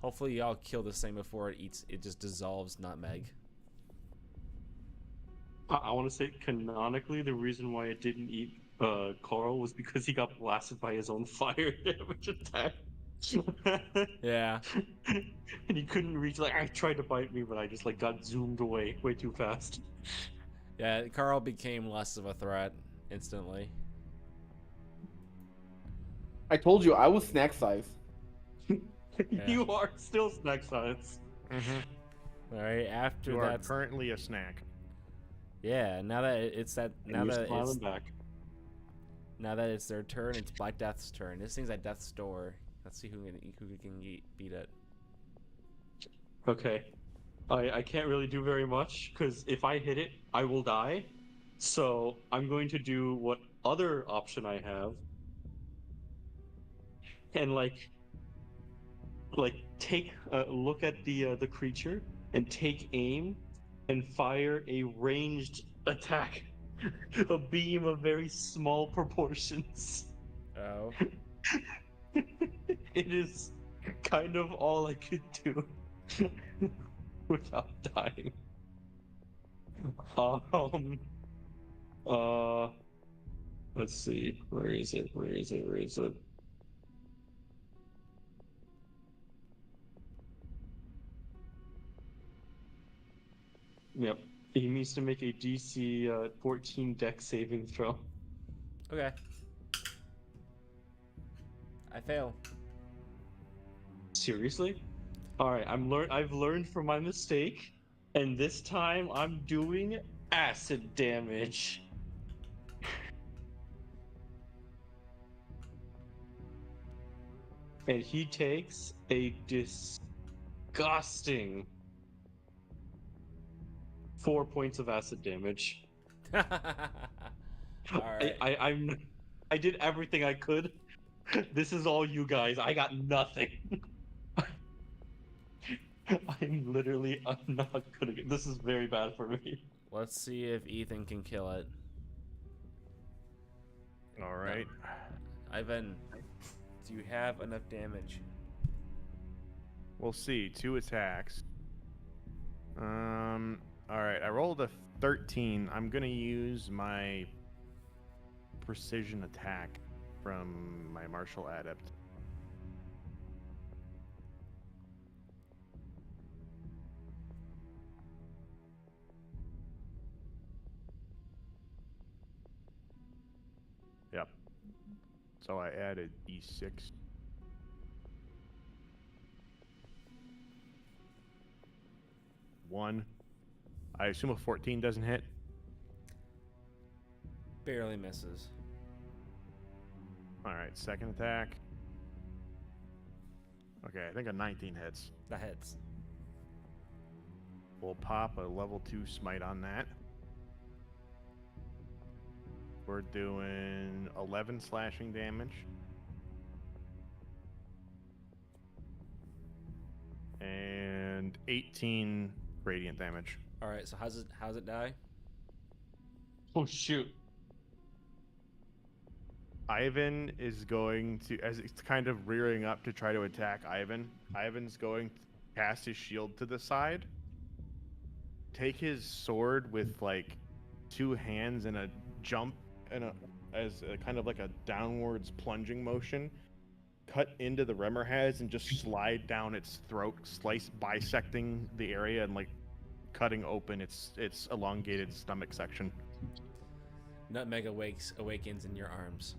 hopefully y'all kill this thing before it just dissolves nutmeg. I want to say canonically, the reason why it didn't eat Carl was because he got blasted by his own fire damage attack. Yeah. And he couldn't reach. Like, I tried to bite me, but I just like got zoomed away way too fast. Yeah, Carl became less of a threat instantly. I told you I was snack size. You are still snack size. Mm-hmm. Alright, after You are that. currently a snack. Yeah, now that it's that. Now And you're that it's. smiling back. Now that it's their turn, it's Black Death's turn. This thing's at Death's door. Let's see who can beat it. Okay. I can't really do very much because if I hit it, I will die. So I'm going to do what other option I have, and take a look at the creature and take aim and fire a ranged attack, a beam of very small proportions. Oh. It is kind of all I could do without dying. Um. Let's see. Where is it? Where is it? Where is it? Yep. He needs to make a DC 14 deck saving throw. Okay. I fail. Seriously? All right. I've learned from my mistake, and this time I'm doing acid damage. And he takes a disgusting 4 points of acid damage. Alright. I did everything I could. This is all you guys. I got nothing. I'm not gonna get. This is very bad for me. Let's see if Ethan can kill it. All right. Ivan, do you have enough damage? We'll see. 2 attacks. All right. I rolled a 13. I'm gonna use my precision attack from my martial adept. Yep. So I added D6. One. I assume a 14 doesn't hit. Barely misses. All right, second attack. Okay, I think a 19 hits. That hits. We'll pop a level 2 smite on that. We're doing 11 slashing damage. And 18 radiant damage. Alright, so how's it die? Oh shoot. Ivan is going to, as it's kind of rearing up to try to attack Ivan's going to cast his shield to the side, take his sword with like 2 hands and a jump and as a kind of like a downwards plunging motion, cut into the Remmerhaz and just slide down its throat, bisecting the area and like cutting open its elongated stomach section. Nutmeg awakens in your arms.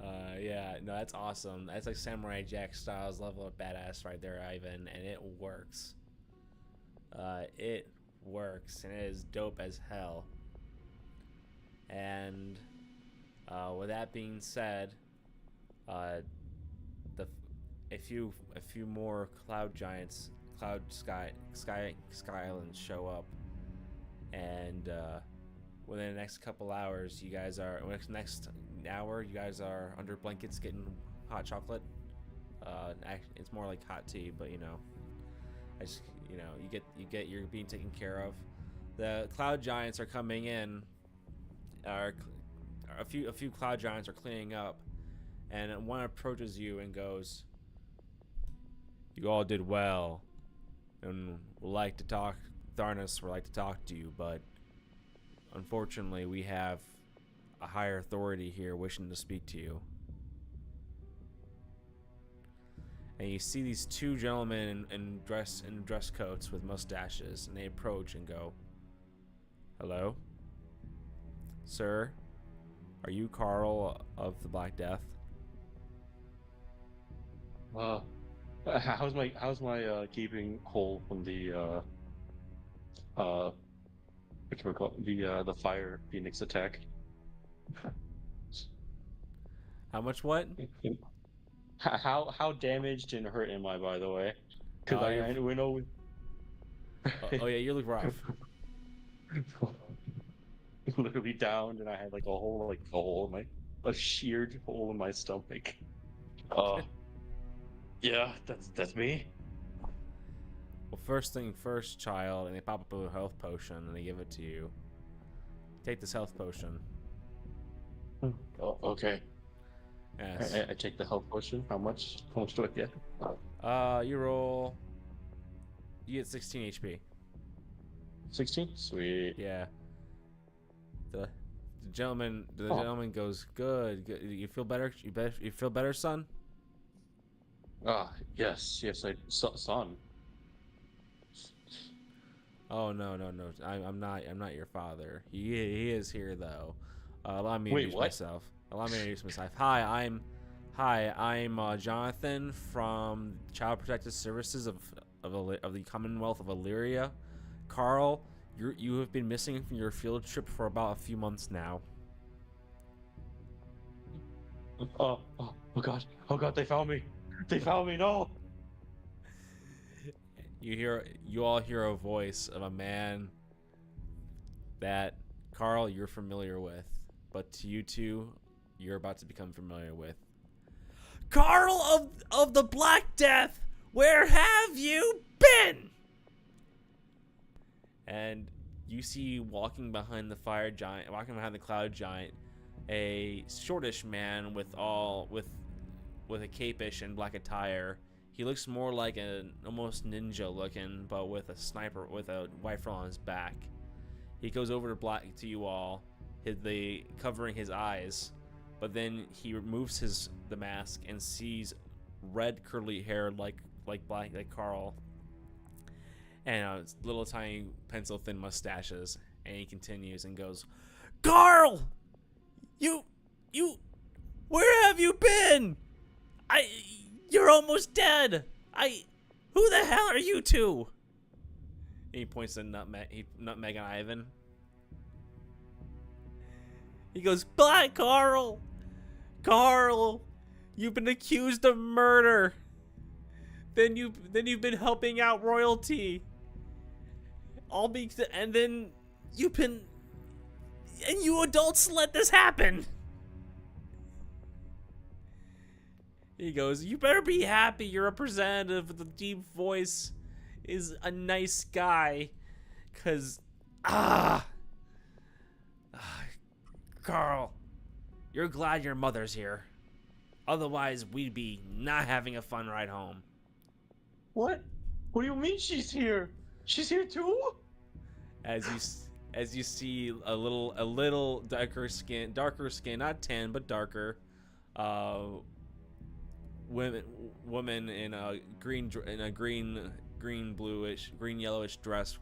Yeah, no, that's awesome. That's like Samurai Jack styles level of badass right there, Ivan, and it works. It works, and it is dope as hell. And with that being said, the a few more cloud giants, cloud sky islands show up, and within the next couple hours, you guys are next hour, you guys are under blankets getting hot chocolate. It's more like hot tea, but I just you're being taken care of. The cloud giants are coming in. A few cloud giants are cleaning up, and one approaches you and goes, "You all did well, and would like to talk. Tharnas would like to talk to you, but unfortunately, we have a higher authority here wishing to speak to you." And you see these two gentlemen in dress coats with mustaches, and they approach and go, "Hello, sir. Are you Carl of the Black Death?" How's my keeping whole from the what can we call it? The fire phoenix attack? How much what? How damaged and hurt am I, by the way? Because Oh, we know. Oh yeah, you look rough. Literally down, and I had like a hole in a sheared hole in my stomach. Yeah, that's me. Well, first thing first, child, and they pop up a health potion and they give it to you. Take this health potion. Oh, okay. Yes. I take the health potion. How much? How much do I get? You roll. You get 16 HP. 16. Sweet. Yeah. The gentleman goes, good. You feel better? You feel better, son? Yes. Son. Oh no. I'm not your father. He is here though. Allow me to Wait, introduce what? myself. Hi, I'm Jonathan from Child Protective Services of the Commonwealth of Illyria. Carl, you have been missing from your field trip for about a few months now. Oh God! Oh God! They found me! They found me! No! You all hear a voice of a man that Carl you're familiar with, but to you two, you're about to become familiar with. Carl of the Black Death, where have you been? And you see walking behind the cloud giant, a shortish man with a capish and black attire. He looks more like an almost ninja looking, but with a rifle on his back. He goes over to you all, covering his eyes, but then he removes the mask and sees red curly hair like Carl, and little tiny pencil thin mustaches. And he continues and goes, "Carl, you, where have you been? You're almost dead. Who the hell are you two?" And he points to Nutmeg and Ivan. He goes, "Black Carl, you've been accused of murder. Then you've been helping out royalty. And you adults let this happen." He goes, "You better be happy your representative with the deep voice is a nice guy. Cause, Carl, you're glad your mother's here. Otherwise, we'd be not having a fun ride home." What? What do you mean she's here? She's here too? As you see a little darker skin, not tan, but darker, woman in a green yellowish dress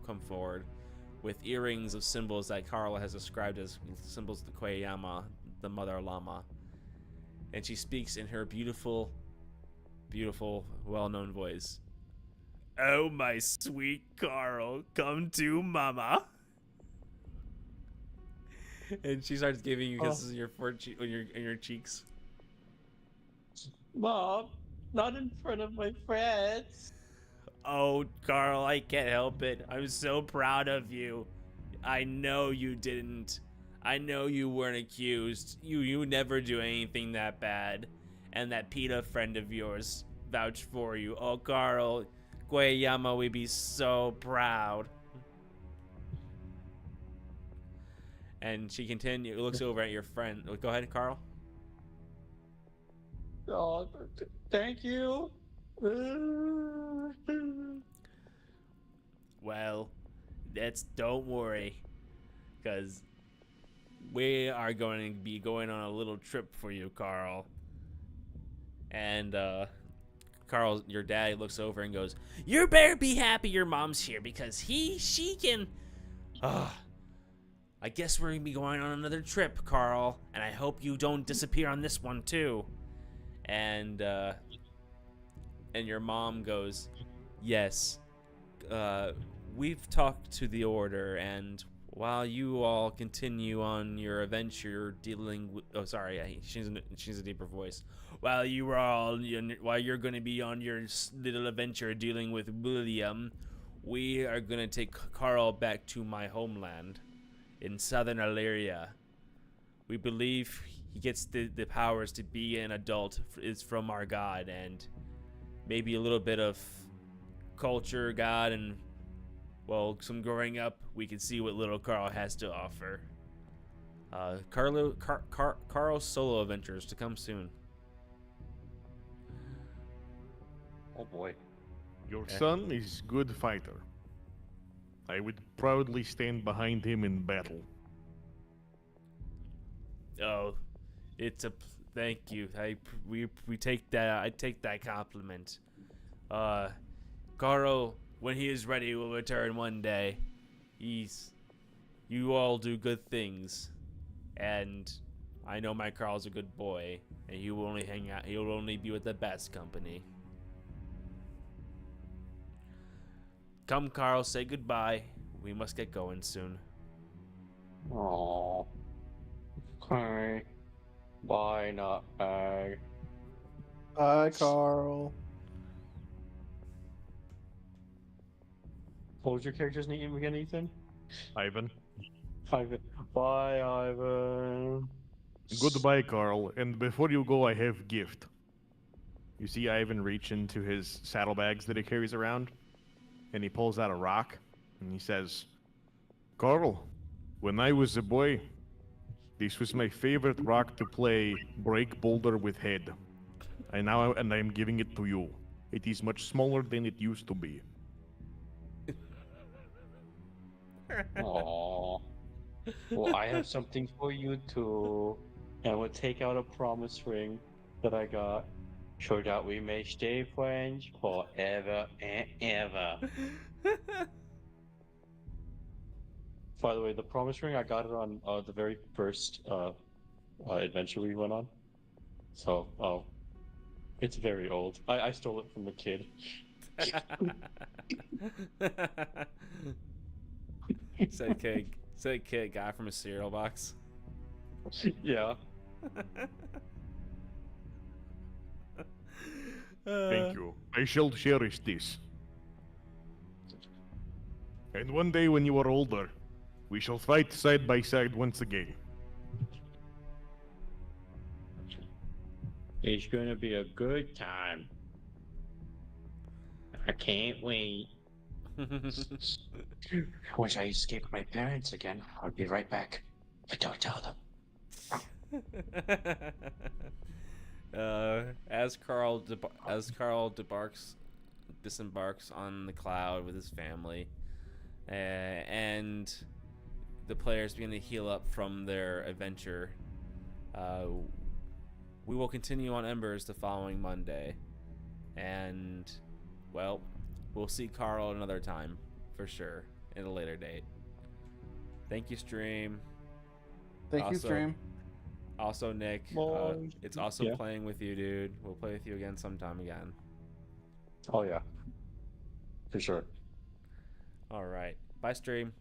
come forward with earrings of symbols that Carla has described as symbols of the Koyama, the mother llama. and she speaks in her beautiful, beautiful, well-known voice. Oh, my sweet Carl, come to mama. And she starts giving you kisses in your cheeks. Mom, not in front of my friends. Oh, Carl, I can't help it. I'm so proud of you. I know you didn't. I know you weren't accused. You never do anything that bad. And that PETA friend of yours vouched for you. Oh, Carl, Guayama, we'd be so proud. And she looks over at your friend. Go ahead, Carl. Oh, thank you. Well, don't worry, because we are going to be going on a little trip for you, Carl. And Carl, your dad, looks over and goes, "You better be happy your mom's here, because she can. I guess we're gonna be going on another trip, Carl, and I hope you don't disappear on this one too." And your mom goes, "Yes. We've talked to the Order, and while you all continue on your adventure dealing with... Oh, sorry, she's a deeper voice. While you're going to be on your little adventure dealing with William, we are going to take Carl back to my homeland in southern Illyria. We believe he gets the powers to be an adult is from our god, and maybe a little bit of culture, god, and, well, some growing up, we can see what little Carl has to offer. Carl's solo adventures to come soon. Oh boy. Your son is good fighter. I would proudly stand behind him in battle. Oh, thank you. We take that. I take that compliment. Carl, when he is ready, will return one day. You all do good things, and I know my Carl's a good boy, and he will only hang out. He will only be with the best company. Come, Carl, say goodbye. We must get going soon. Aww. Okay. Bye, nutbag. Bye, Carl. What was your character's name again, Ethan? Ivan. Ivan. Bye, Ivan. Goodbye, Carl. And before you go, I have gift. You see Ivan reach into his saddlebags that he carries around, and he pulls out a rock, and he says, "Carl, when I was a boy, this was my favorite rock to play break boulder with head. And I'm giving it to you. It is much smaller than it used to be." Aww. Well, I have something for you too. And we'll take out a promise ring that I got, so that we may stay friends forever and ever. By the way, the promise ring, I got it on the very first adventure we went on. So, it's very old. I stole it from the kid. Said kid guy from a cereal box. Yeah. Thank you. I shall cherish this. And one day when you are older, we shall fight side by side once again. It's gonna be a good time. I can't wait. Once I escape my parents again, I'll be right back. But don't tell them. As Carl disembarks on the cloud with his family, and the players begin to heal up from their adventure, we will continue on Embers the following Monday, and, well, we'll see Carl another time for sure in a later date. Thank you, stream. Thank you, stream. Also, Nick, Well, it's awesome yeah. playing with you, dude. We'll play with you again sometime again. Oh yeah, for sure. All right. Bye, stream.